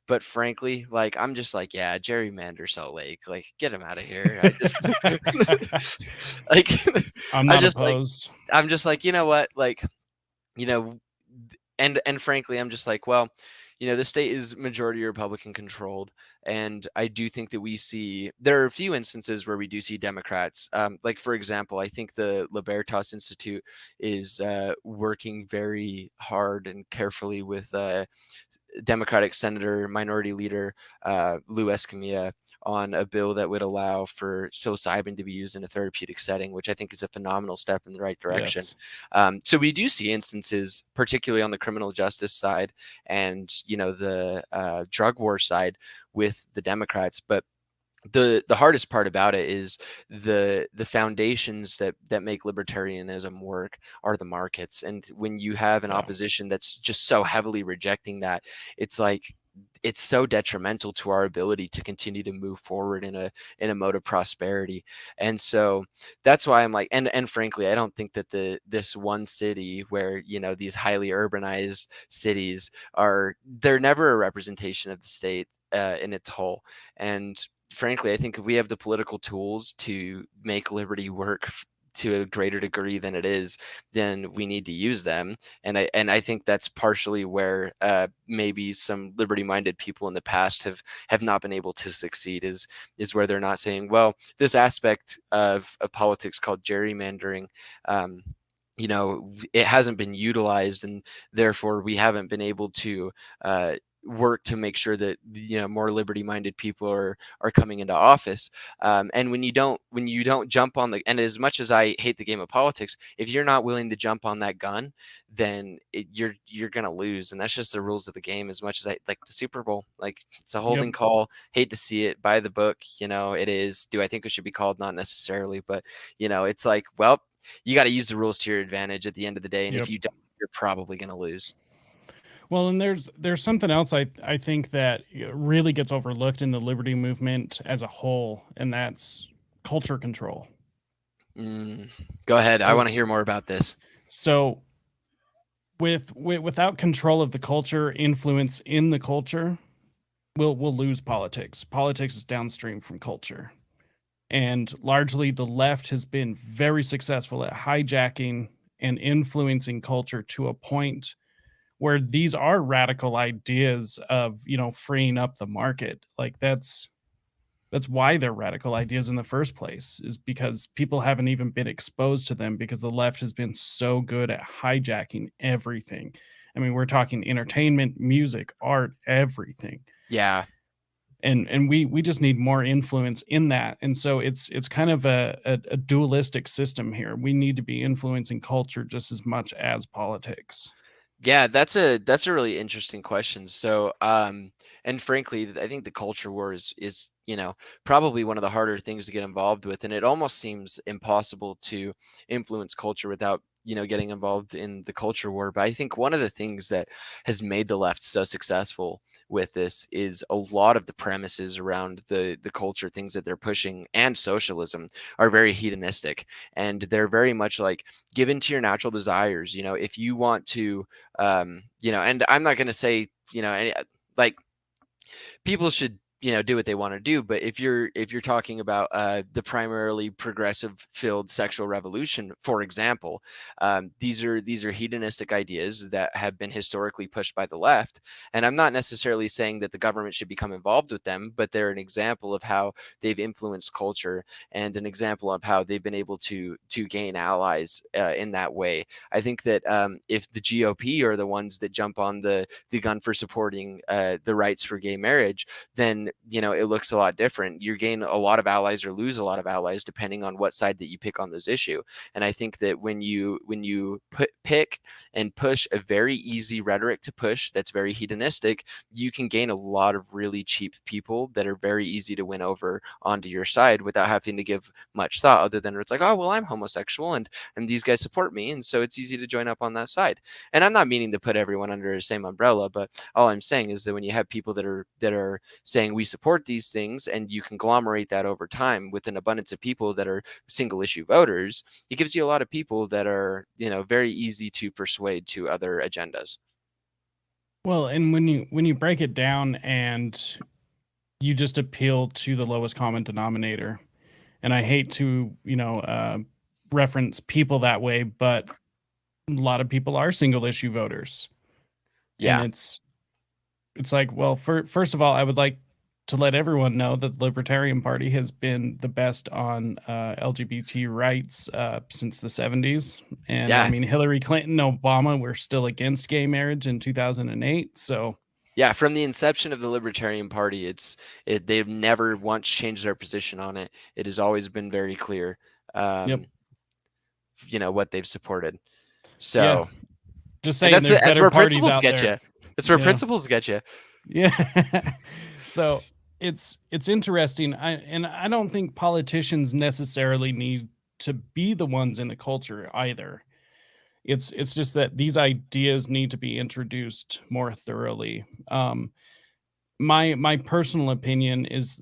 but frankly, like I'm just like, yeah, gerrymander Salt Lake, like get him out of here. I just like, I'm I not just like, opposed. I'm just like, you know what, like, you know, and frankly, I'm just like, well, you know, the state is majority Republican controlled, and I do think that there are a few instances where we do see Democrats. Like for example, I think the Libertas Institute is working very hard and carefully with Democratic Senator Minority Leader Lou Escamilla on a bill that would allow for psilocybin to be used in a therapeutic setting, which I think is a phenomenal step in the right direction. Yes. So we do see instances, particularly on the criminal justice side and you know the drug war side with the Democrats, but the hardest part about it is the foundations that make libertarianism work are the markets. And when you have an Yeah. opposition that's just so heavily rejecting that, it's like it's so detrimental to our ability to continue to move forward in a mode of prosperity. And so that's why I'm like, and frankly, I don't think that this one city where, you know, these highly urbanized cities they're never a representation of the state in its whole. And frankly, I think if we have the political tools to make liberty work to a greater degree than it is, then we need to use them. And I think that's partially where maybe some liberty-minded people in the past have not been able to succeed, is where they're not saying, well, this aspect of politics called gerrymandering, you know, it hasn't been utilized, and therefore we haven't been able to work to make sure that, you know, more liberty-minded people are coming into office. And when you don't jump on and as much as I hate the game of politics, if you're not willing to jump on that gun, then you're gonna lose. And that's just the rules of the game. As much as I like the Super Bowl, like it's a Yep. holding call. Hate to see it, by the book, you know, it is. Do I think it should be called? Not necessarily, but you know, it's like, well, you got to use the rules to your advantage at the end of the day, and Yep. if you don't, you're probably going to lose. Well, and there's something else I think that really gets overlooked in the liberty movement as a whole, and that's culture control. Go ahead. I Oh, want to hear more about this. so without control of the culture, influence in the culture, we'll lose politics. Politics is downstream from culture. And largely the left has been very successful at hijacking and influencing culture to a point where these are radical ideas of, freeing up the market. Like that's why they're radical ideas in the first place, is because people haven't even been exposed to them, because the left has been so good at hijacking everything. I mean, we're talking entertainment, music, art, everything. Yeah. And we just need more influence in that. And so it's kind of a dualistic system here. We need to be influencing culture just as much as politics. Yeah, that's a really interesting question. So, and frankly, I think the culture war is probably one of the harder things to get involved with, and it almost seems impossible to influence culture without getting involved in the culture war. But I think one of the things that has made the left so successful with this is a lot of the premises around the culture things that they're pushing, and socialism, are very hedonistic, and they're very much like given to your natural desires. If you want to and I'm not going to say like people should do what they want to do, but if you're talking about the primarily progressive filled sexual revolution, for example, these are hedonistic ideas that have been historically pushed by the left, and I'm not necessarily saying that the government should become involved with them, but they're an example of how they've influenced culture, and an example of how they've been able to gain allies in that way. I think that if the GOP are the ones that jump on the gun for supporting the rights for gay marriage, then it looks a lot different. You gain a lot of allies or lose a lot of allies depending on what side that you pick on this issue. And I think that when you pick and push a very easy rhetoric to push that's very hedonistic, you can gain a lot of really cheap people that are very easy to win over onto your side without having to give much thought, other than it's like, oh well, I'm homosexual and these guys support me, and so it's easy to join up on that side. And I'm not meaning to put everyone under the same umbrella, but all I'm saying is that when you have people that are saying we support these things, and you conglomerate that over time with an abundance of people that are single issue voters, it gives you a lot of people that are very easy to persuade to other agendas. Well, and when you break it down and you just appeal to the lowest common denominator, and I hate to reference people that way, but a lot of people are single issue voters. Yeah. And it's like, well, first of all, I would like to let everyone know that the Libertarian Party has been the best on LGBT rights since the 70s. And Yeah. I mean, Hillary Clinton, Obama were still against gay marriage in 2008. So yeah, from the inception of the Libertarian Party, they've never once changed their position on it. It has always been very clear, yep. What they've supported. So yeah. Just saying, that's where principles get you. That's where principles get you. Yeah. So it's interesting. I don't think politicians necessarily need to be the ones in the culture either. It's just that these ideas need to be introduced more thoroughly. My personal opinion is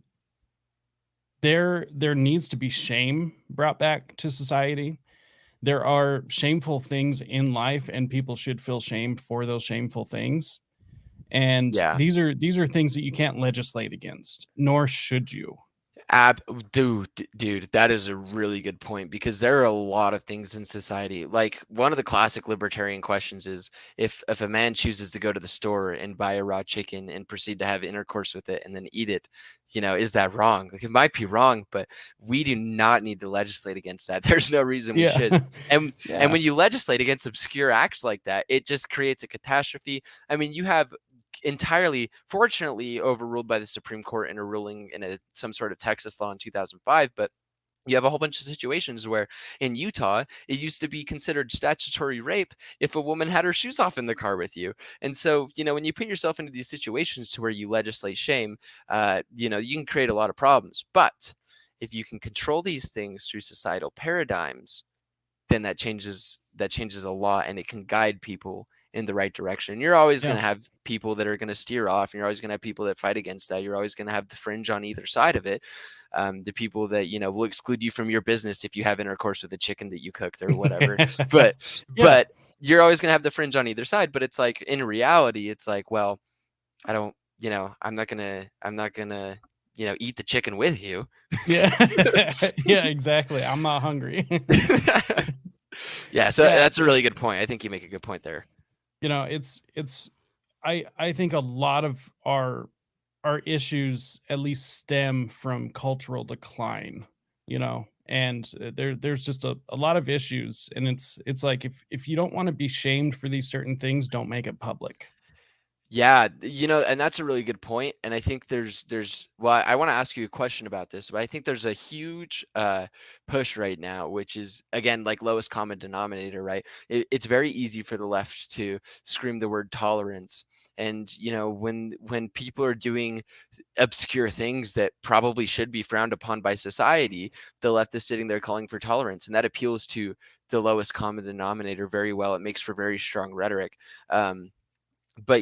there needs to be shame brought back to society. There are shameful things in life, and people should feel shame for those shameful things. And these are things that you can't legislate against, nor should you. Dude, that is a really good point, because there are a lot of things in society. Like, one of the classic libertarian questions is if a man chooses to go to the store and buy a raw chicken and proceed to have intercourse with it and then eat it, is that wrong? Like, it might be wrong, but we do not need to legislate against that. There's no reason we should. And when you legislate against obscure acts like that, it just creates a catastrophe. I mean, you have entirely, fortunately, overruled by the Supreme Court in a ruling in some sort of Texas law in 2005, but you have a whole bunch of situations where in Utah, it used to be considered statutory rape if a woman had her shoes off in the car with you. And so, when you put yourself into these situations to where you legislate shame, you can create a lot of problems. But if you can control these things through societal paradigms, then that changes a lot, and it can guide people in the right direction. You're always going to have people that are going to steer off, and you're always going to have people that fight against that. You're always going to have the fringe on either side of it. The people that, will exclude you from your business if you have intercourse with a chicken that you cooked or whatever. but you're always going to have the fringe on either side. But it's like, in reality, it's like, well, I don't, I'm not going to, eat the chicken with you. Yeah. Yeah, exactly. I'm not hungry. So that's a really good point. I think you make a good point there. You know, it's I think a lot of our issues at least stem from cultural decline, you know, and there's just a lot of issues, and it's like if you don't want to be shamed for these certain things, don't make it public. Yeah, and that's a really good point. And I think there's well, I want to ask you a question about this, but I think there's a huge push right now, which is again like lowest common denominator, right? It's very easy for the left to scream the word tolerance. And when people are doing obscure things that probably should be frowned upon by society, the left is sitting there calling for tolerance, and that appeals to the lowest common denominator very well. It makes for very strong rhetoric. But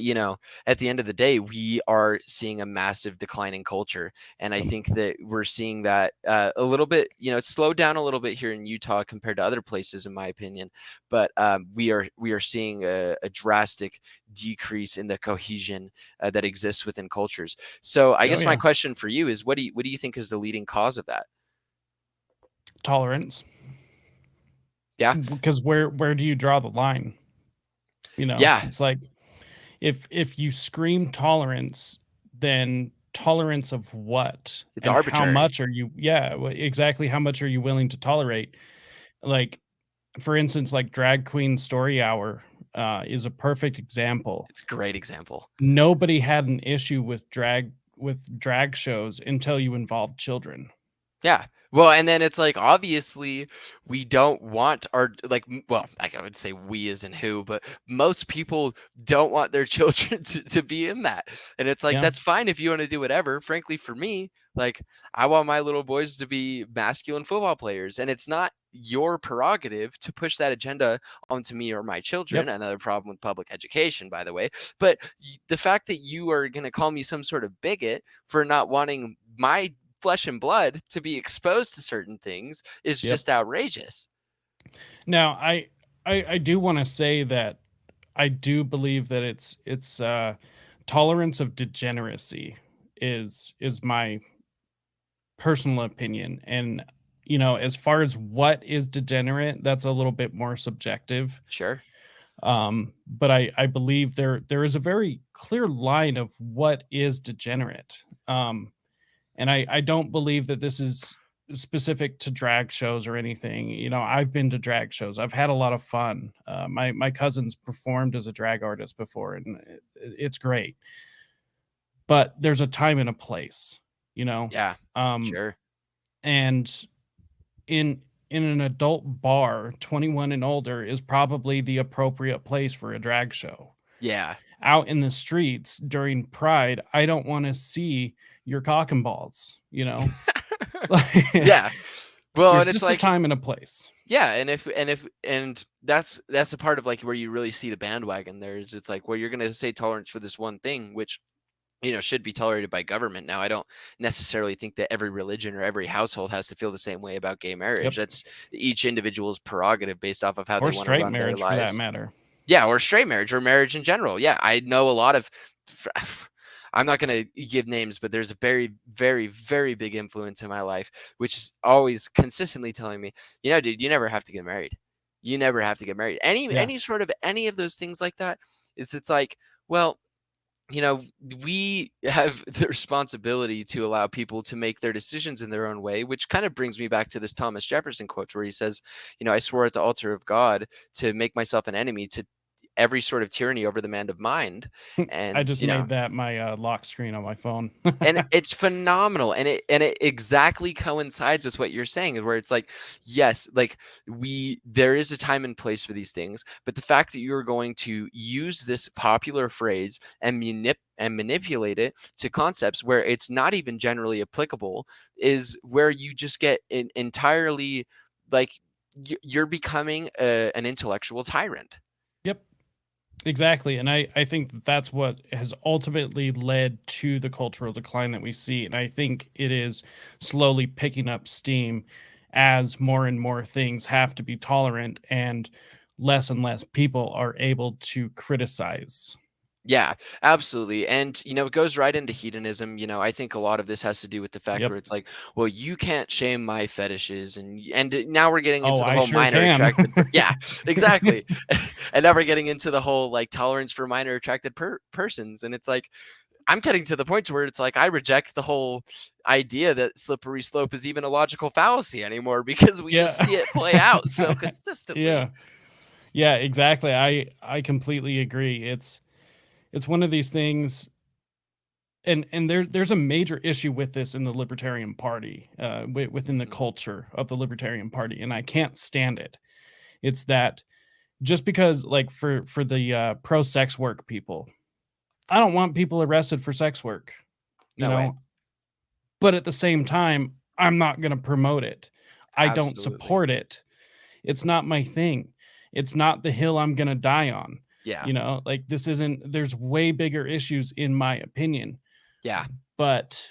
at the end of the day, we are seeing a massive decline in culture, and I think that we're seeing that a little bit. It's slowed down a little bit here in Utah compared to other places, in my opinion. But we are seeing a drastic decrease in the cohesion that exists within cultures. So I Oh guess my yeah, question for you is, what do you think is the leading cause of that? tolerance. Yeah, Because where do you draw the line? You know, yeah, it's like if you scream tolerance, then tolerance of what? it's And how arbitrary. much are you exactly how much are you willing to tolerate? Like, for instance, like Drag Queen Story Hour, is a perfect example. It's a great example. Nobody had an issue with drag shows until you involved children. Yeah. Well, and then it's like obviously we don't want our well, I would say we as in who, but most people don't want their children to be in that. And it's like Yeah. that's fine if you want to do whatever. Frankly, for me, like I want my little boys to be masculine football players, and it's not your prerogative to push that agenda onto me or my children. Yep. Another problem with public education, by the way. But the fact that you are going to call me some sort of bigot for not wanting my flesh and blood to be exposed to certain things is Yep. just outrageous. Now, I do wanna say that I do believe that it's tolerance of degeneracy is my personal opinion, and, as far as what is degenerate, that's a little bit more subjective, Sure. but I believe there is a very clear line of what is degenerate, and I don't believe that this is specific to drag shows or anything. I've been to drag shows. I've had a lot of fun. My cousins performed as a drag artist before, and it's great. But there's a time and a place, you know. Yeah. Um, Sure. and in an adult bar, 21 and older is probably the appropriate place for a drag show. Yeah. Out in the streets during Pride, I don't want to see your cock and balls, you know. Yeah. Well, and There's it's just a like, time and a place. yeah, and that's a part of like where you really see the bandwagon there is it's like, well, you're gonna say tolerance for this one thing, which should be tolerated by government. Now, I don't necessarily think that every religion or every household has to feel the same way about gay marriage. Yep. That's each individual's prerogative based off of how they Or want to straight run their marriage for that lives. matter. Yeah, or straight marriage or marriage in general. Yeah, I know a lot of I'm not going to give names, but there's a very, very, very big influence in my life, which is always consistently telling me, dude, you never have to get married. You never have to get married. Yeah. Any of those things like that it's like, well, we have the responsibility to allow people to make their decisions in their own way, which kind of brings me back to this Thomas Jefferson quote where he says, I swore at the altar of God to make myself an enemy to every sort of tyranny over the man of mind. I And, just made that my lock screen on my phone. and it's phenomenal, and it exactly coincides with what you're saying, where it's like, yes, like there is a time and place for these things, but the fact that you're going to use this popular phrase and manipulate it to concepts where it's not even generally applicable is where you just get entirely like you're becoming an intellectual tyrant. Yep. Exactly, and I think that's what has ultimately led to the cultural decline that we see, and I think it is slowly picking up steam as more and more things have to be tolerant and less people are able to criticize. Yeah, absolutely. And, it goes right into hedonism. I think a lot of this has to do with the fact where Yep. it's like, well, you can't shame my fetishes. And now we're getting Oh, into the I whole sure minor can. attracted. Yeah, exactly. And now we're getting into the whole like tolerance for minor attracted persons. And it's like, I'm getting to the point where it's like, I reject the whole idea that slippery slope is even a logical fallacy anymore because we just Yeah. see it play out so consistently. Yeah. Yeah, exactly. I completely agree. It's one of these things, and there's a major issue with this in the Libertarian Party, within the Mhm. culture of the Libertarian Party, and I can't stand it. It's that just because, like, for the pro sex work people, I don't want people arrested for sex work, you No way. know, but at the same time, I'm not going to promote it. I don't Absolutely. support it. It's not my thing. It's not the hill I'm going to die on. Yeah. Like, this isn't, there's way bigger issues in my opinion. Yeah. But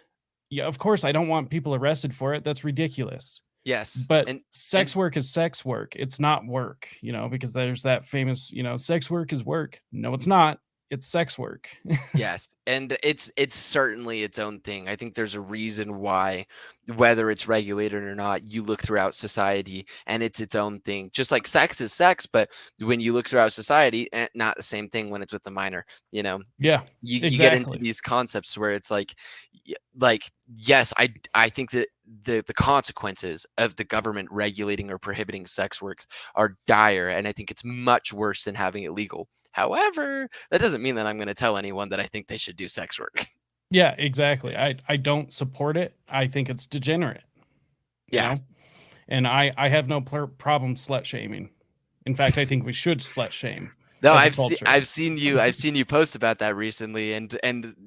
yeah, of course, I don't want people arrested for it. That's ridiculous. Yes. But And sex work is sex work. It's not work, because there's that famous, sex work is work. No, it's not. It's sex work. yes, and it's certainly its own thing. I think there's a reason why, whether it's regulated or not, you look throughout society and it's its own thing. Just like sex is sex, but when you look throughout society, not the same thing when it's with the minor. You know, Yeah, you get into exactly. these concepts where it's like, like yes, I think that the consequences of the government regulating or prohibiting sex work are dire, and I think it's much worse than having it legal. However, that doesn't mean that I'm going to tell anyone that I think they should do sex work. Yeah, exactly. I don't support it. I think it's degenerate, you Yeah. know? And I have no problem slut shaming. In fact, I think we should slut shame No, as a I've culture. seen you post about that recently, and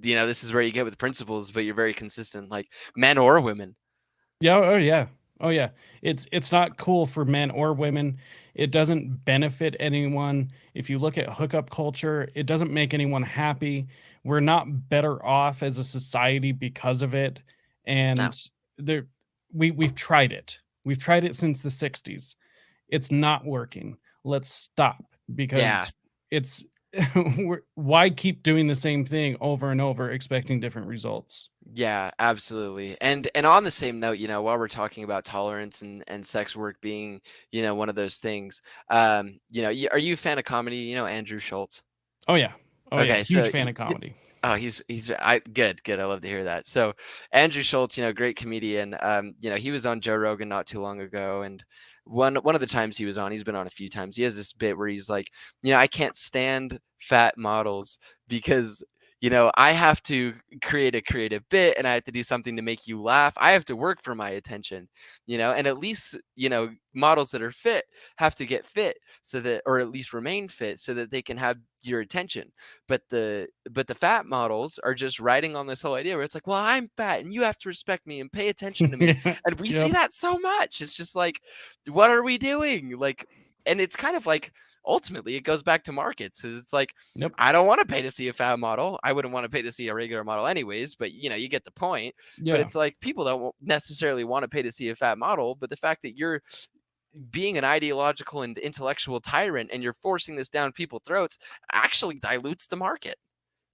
this is where you get with principles, but you're very consistent, like men or women. Yeah, oh yeah. Oh yeah. It's not cool for men or women. It doesn't benefit anyone. If you look at hookup culture, it doesn't make anyone happy. We're not better off as a society because of it. No. And there we've tried it. We've tried it since the 60s. It's not working. Let's stop Yeah. because it's why keep doing the same thing over and over expecting different results? Yeah, absolutely. And on the same note, while we're talking about tolerance and sex work being, one of those things, are you a fan of comedy? Andrew Schultz? Oh yeah. Oh yeah, Okay, huge so fan of comedy. oh, he's I good. I love to hear that. So Andrew Schultz, great comedian. He was on Joe Rogan not too long ago, and one of the times he was on, he's been on a few times. He has this bit where he's like, I can't stand fat models because I have to create a creative bit and I have to do something to make you laugh. I have to work for my attention, and at least models that are fit have to get fit so that, or at least remain fit so that they can have your attention. But the fat models are just riding on this whole idea where it's like, well, I'm fat and you have to respect me and pay attention to me. Yeah. And we see Yep. that so much. It's just like, what are we doing? Like, and it's kind of like ultimately it goes back to markets. 'Cause it's like, Yep. I don't want to pay to see a fat model. I wouldn't want to pay to see a regular model anyways, but you get the point. But Yeah. it's like people don't necessarily want to pay to see a fat model, but the fact that you're being an ideological and intellectual tyrant and you're forcing this down people's throats actually dilutes the market.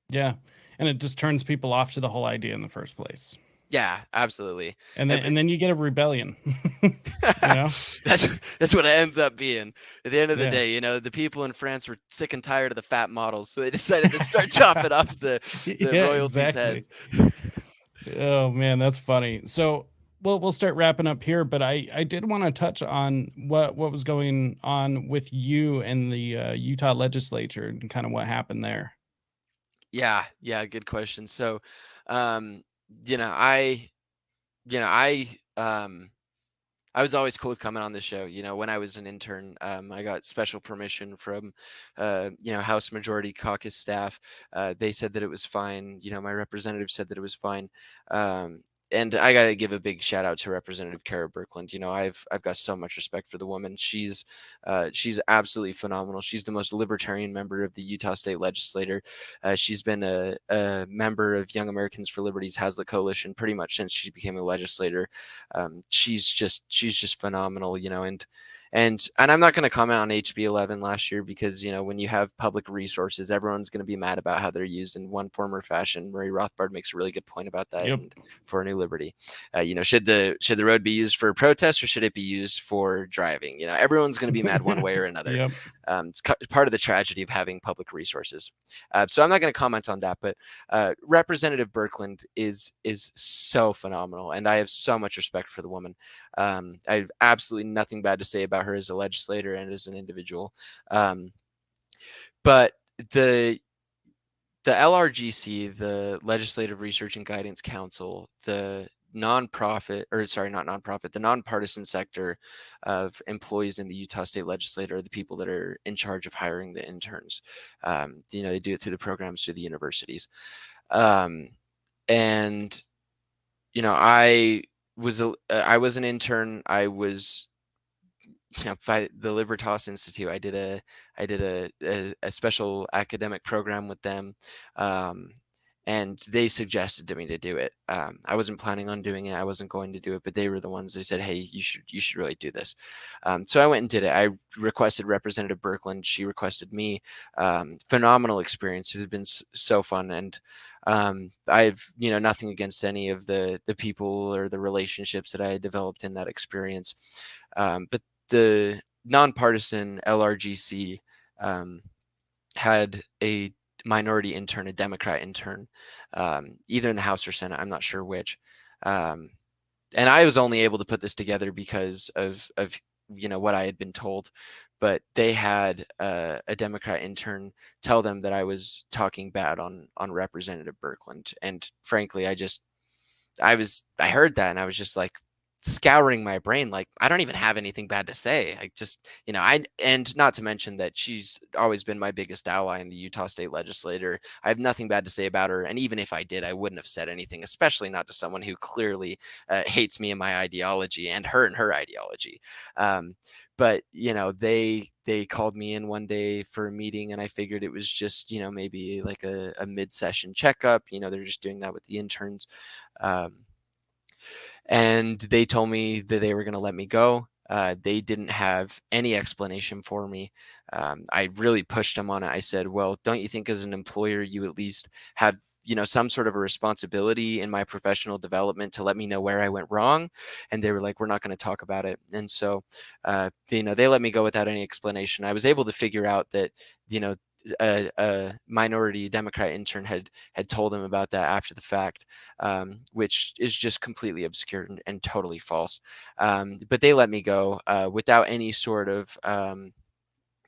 Yeah. And it just turns people off to the whole idea in the first place. Yeah, absolutely. And then And and then you get a rebellion. You know? that's that's what it ends up being. At the end of the Yeah. day, the people in France were sick and tired of the fat models, so they decided to start chopping off the Yeah, royalties' exactly. heads. Oh man, that's funny. So we'll start wrapping up here, but I did want to touch on what was going on with you and the Utah legislature and kind of what happened there. Yeah, yeah, good question. So, um, you know, I, you know, I was always cool with coming on the show. When I was an intern, I got special permission from, House Majority Caucus staff. They said that it was fine. My representative said that it was fine. Um, and I got to give a big shout out to Representative Kara Birkland. I've got so much respect for the woman. She's absolutely phenomenal. She's the most libertarian member of the Utah State Legislature. She's been a member of Young Americans for Liberty's Hazlitt Coalition pretty much since she became a legislator. She's just phenomenal, And I'm not going to comment on HB 11 last year because, when you have public resources, everyone's going to be mad about how they're used in one form or fashion. Murray Rothbard makes a really good point about that Yep. in For a New Liberty. Should the road be used for protest or should it be used for driving? Everyone's going to be mad one way or another. Yep. It's part of the tragedy of having public resources. So I'm not going to comment on that, but Representative Birkeland is so phenomenal, and I have so much respect for the woman. I have absolutely nothing bad to say about her as a legislator and as an individual. But the LRGC, the Legislative Research and Guidance Council, the nonprofit, or sorry, not nonprofit, the nonpartisan sector of employees in the Utah State Legislature are the people that are in charge of hiring the interns. They do it through the programs through the universities. And I was an intern. I was by the Libertas Institute. I did a special academic program with them, and they suggested to me to do it. I wasn't planning on doing it. I wasn't going to do it, but they were the ones who said, "Hey, you should really do this." So I went and did it. I requested Representative Birkeland. She requested me. Phenomenal experience. It has been so fun, and I've nothing against any of the people or the relationships that I had developed in that experience, but the nonpartisan LRGC had a minority intern, a Democrat intern, either in the House or Senate. I'm not sure which. And I was only able to put this together because of what I had been told. But they had a Democrat intern tell them that I was talking bad on Representative Birkeland, and frankly, I heard that and I was just like scouring my brain, like I don't even have anything bad to say. I just, and not to mention that she's always been my biggest ally in the Utah State Legislature. I have nothing bad to say about her, and even if I did, I wouldn't have said anything, especially not to someone who clearly hates me and my ideology and her ideology. But they called me in one day for a meeting, and I figured it was just maybe like a mid-session checkup. They're just doing that with the interns. And they told me that they were going to let me go. They didn't have any explanation for me. I really pushed them on it. I said, well, don't you think as an employer you at least have some sort of a responsibility in my professional development to let me know where I went wrong? And they were like, we're not going to talk about it. And so they let me go without any explanation. I was able to figure out that a minority Democrat intern had told him about that after the fact, which is just completely obscure and totally false. But they let me go without any sort of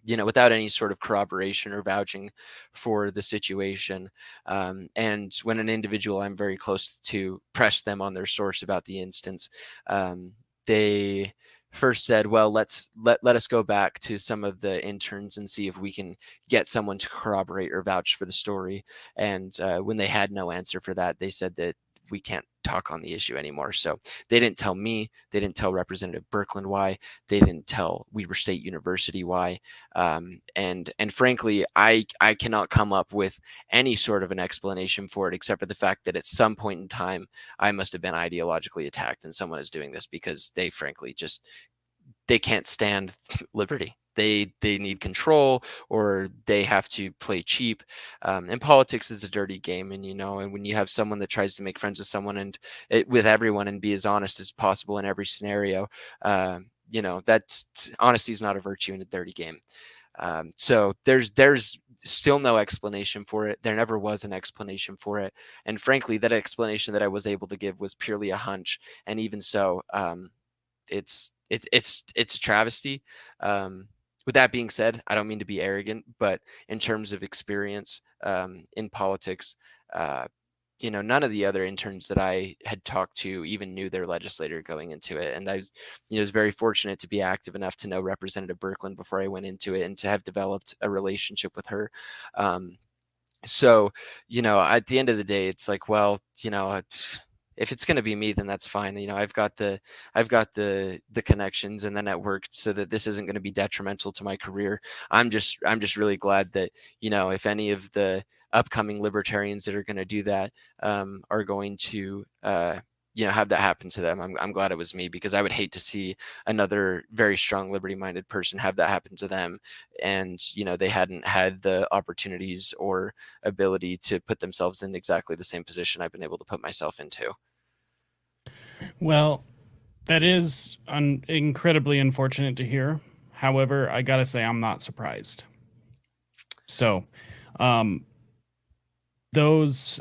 without any sort of corroboration or vouching for the situation. And when an individual I'm very close to pressed them on their source about the instance, they first said, well, let us go back to some of the interns and see if we can get someone to corroborate or vouch for the story. And when they had no answer for that, they said that we can't talk on the issue anymore. So they didn't tell me, they didn't tell Representative Birkeland why, they didn't tell Weber State University why. And frankly, I cannot come up with any sort of an explanation for it, except for the fact that at some point in time, I must have been ideologically attacked and someone is doing this because they frankly they can't stand liberty. They need control, or they have to play cheap. And politics is a dirty game, and and when you have someone that tries to make friends with someone and with everyone and be as honest as possible in every scenario, that's honesty is not a virtue in a dirty game. So there's still no explanation for it. There never was an explanation for it, and frankly, that explanation that I was able to give was purely a hunch. And even so, it's a travesty. With that being said, I don't mean to be arrogant, but in terms of experience in politics, none of the other interns that I had talked to even knew their legislator going into it. And I was very fortunate to be active enough to know Representative Birkeland before I went into it and to have developed a relationship with her. So, at the end of the day, it's like, well, if it's going to be me, then that's fine. I've got the connections and the network so that this isn't going to be detrimental to my career. I'm just really glad that, if any of the upcoming libertarians that are going to do that are going to, have that happen to them. I'm glad it was me, because I would hate to see another very strong liberty-minded person have that happen to them, and they hadn't had the opportunities or ability to put themselves in exactly the same position I've been able to put myself into. Well, that is incredibly unfortunate to hear. However, I gotta say I'm not surprised. So, those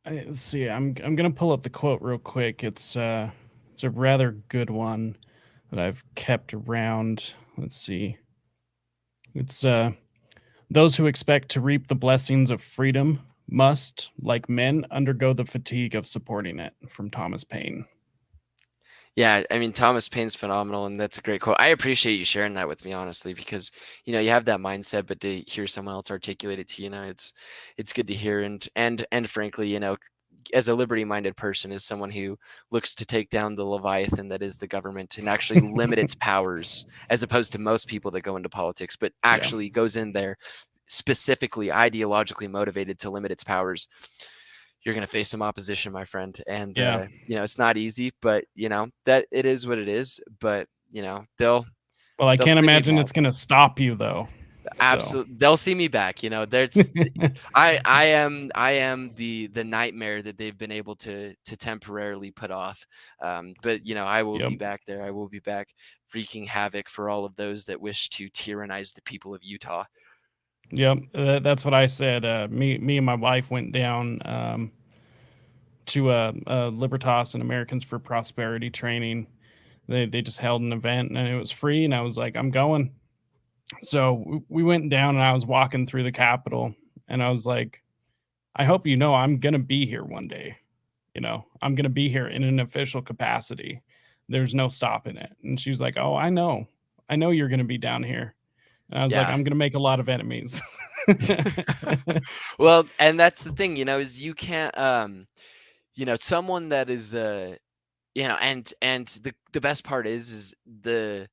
let's see. I'm gonna pull up the quote real quick. It's a rather good one that I've kept around. Let's see. It's those who expect to reap the blessings of freedom must, like men, undergo the fatigue of supporting it. From Thomas Paine. Yeah, I mean, Thomas Paine's phenomenal, and that's a great quote. I appreciate you sharing that with me, honestly, because you have that mindset, but to hear someone else articulate it to you, it's good to hear. And frankly, as a liberty-minded person, as someone who looks to take down the Leviathan that is the government and actually limit its powers, as opposed to most people that go into politics, but Yeah. actually goes in there specifically ideologically motivated to limit its powers, you're going to face some opposition, my friend. And, Yeah. it's not easy, but, that it is what it is. But, they'll Well, I can't see me imagine back. it's gonna stop you though. So. Absolutely. They'll see me back. There's, I am the nightmare that they've been able to temporarily put off. But, I will be Yep. back there. I will be back wreaking havoc for all of those that wish to tyrannize the people of Utah. Yep. That's what I said. Me and my wife went down to Libertas and Americans for Prosperity training. They just held an event and it was free, and I was like, I'm going. So we went down, and I was walking through the Capitol, and I was like, I hope I'm gonna be here one day. I'm gonna be here in an official capacity. There's no stopping it. And she's like, oh, I know you're gonna be down here. And I was like, Yeah. I'm gonna make a lot of enemies. Well, and that's the thing, is you can't, someone that is, and the best part is the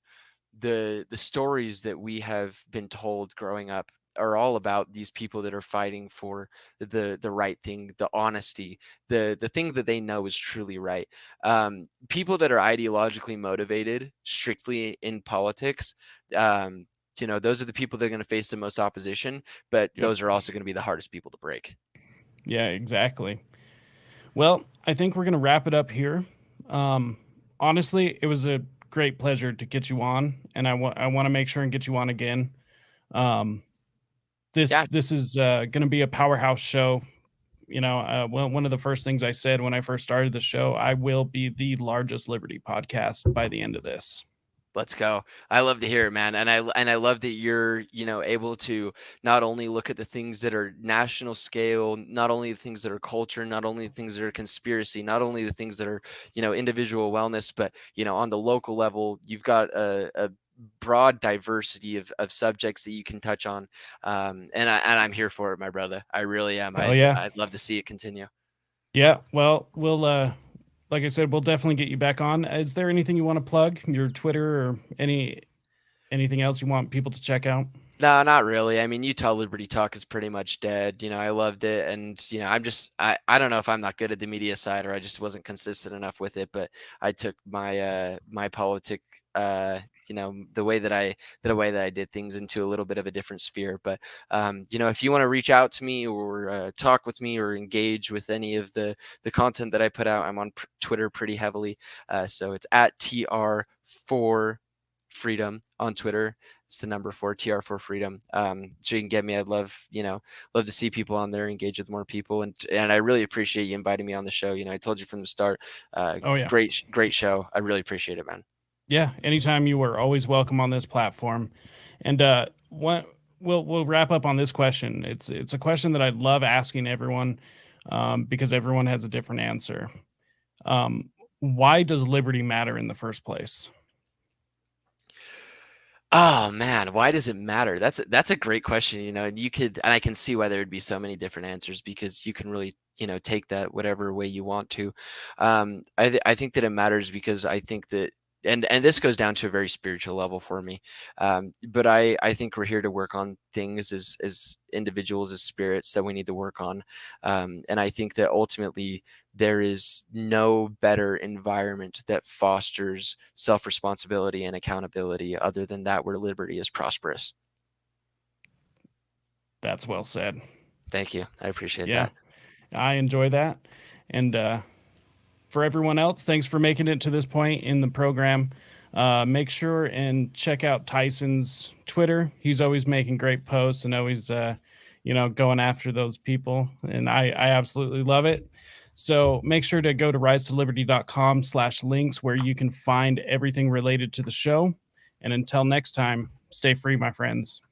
stories that we have been told growing up are all about these people that are fighting for the right thing, the honesty, the thing that they know is truly right. People that are ideologically motivated strictly in politics, those are the people that are going to face the most opposition, but Yep. those are also going to be the hardest people to break. Yeah, exactly. Well, I think we're gonna wrap it up here. Honestly, it was a great pleasure to get you on, and I want to make sure and get you on again. Um, Yeah, this is going to be a powerhouse show. One of the first things I said when I first started the show, I will be the largest Liberty podcast by the end of this. let's go. I love to hear it, man. And I love that you're, able to not only look at the things that are national scale, not only the things that are culture, not only the things that are conspiracy, not only the things that are, individual wellness, but, on the local level, you've got a broad diversity of subjects that you can touch on. And I'm here for it, my brother. I really am. Oh yeah. I'd love to see it continue. Yeah. Well, we'll like I said, we'll definitely get you back on. Is there anything you want to plug? Your Twitter or anything else you want people to check out? No, not really. I mean, Utah Liberty Talk is pretty much dead. I loved it. And, I don't know if I'm not good at the media side or I just wasn't consistent enough with it, but I took my, my politic, the way that I did things into a little bit of a different sphere. But, if you want to reach out to me or talk with me or engage with any of the content that I put out, I'm on Twitter pretty heavily. So it's at TR4 Freedom on Twitter. It's the number 4 TR4 Freedom. So you can get me. I'd love to see people on there, engage with more people, and I really appreciate you inviting me on the show. I told you from the start. Oh yeah. Great show. I really appreciate it, man. Yeah, anytime. You are always welcome on this platform. And we'll wrap up on this question. It's a question that I love asking everyone, because everyone has a different answer. Why does liberty matter in the first place? Oh man, why does it matter? That's a great question, and I can see why there would be so many different answers, because you can really, take that whatever way you want to. I think that it matters because I think that, and this goes down to a very spiritual level for me. But I think we're here to work on things as individuals, as spirits that we need to work on. And I think that ultimately there is no better environment that fosters self-responsibility and accountability other than that where liberty is prosperous. That's well said. Thank you. I appreciate Yeah, that. I enjoy that. And for everyone else, thanks for making it to this point in the program. Make sure and check out Tyson's Twitter. He's always making great posts and always, going after those people. And I absolutely love it. So make sure to go to risetoliberty.com/links where you can find everything related to the show. And until next time, stay free, my friends.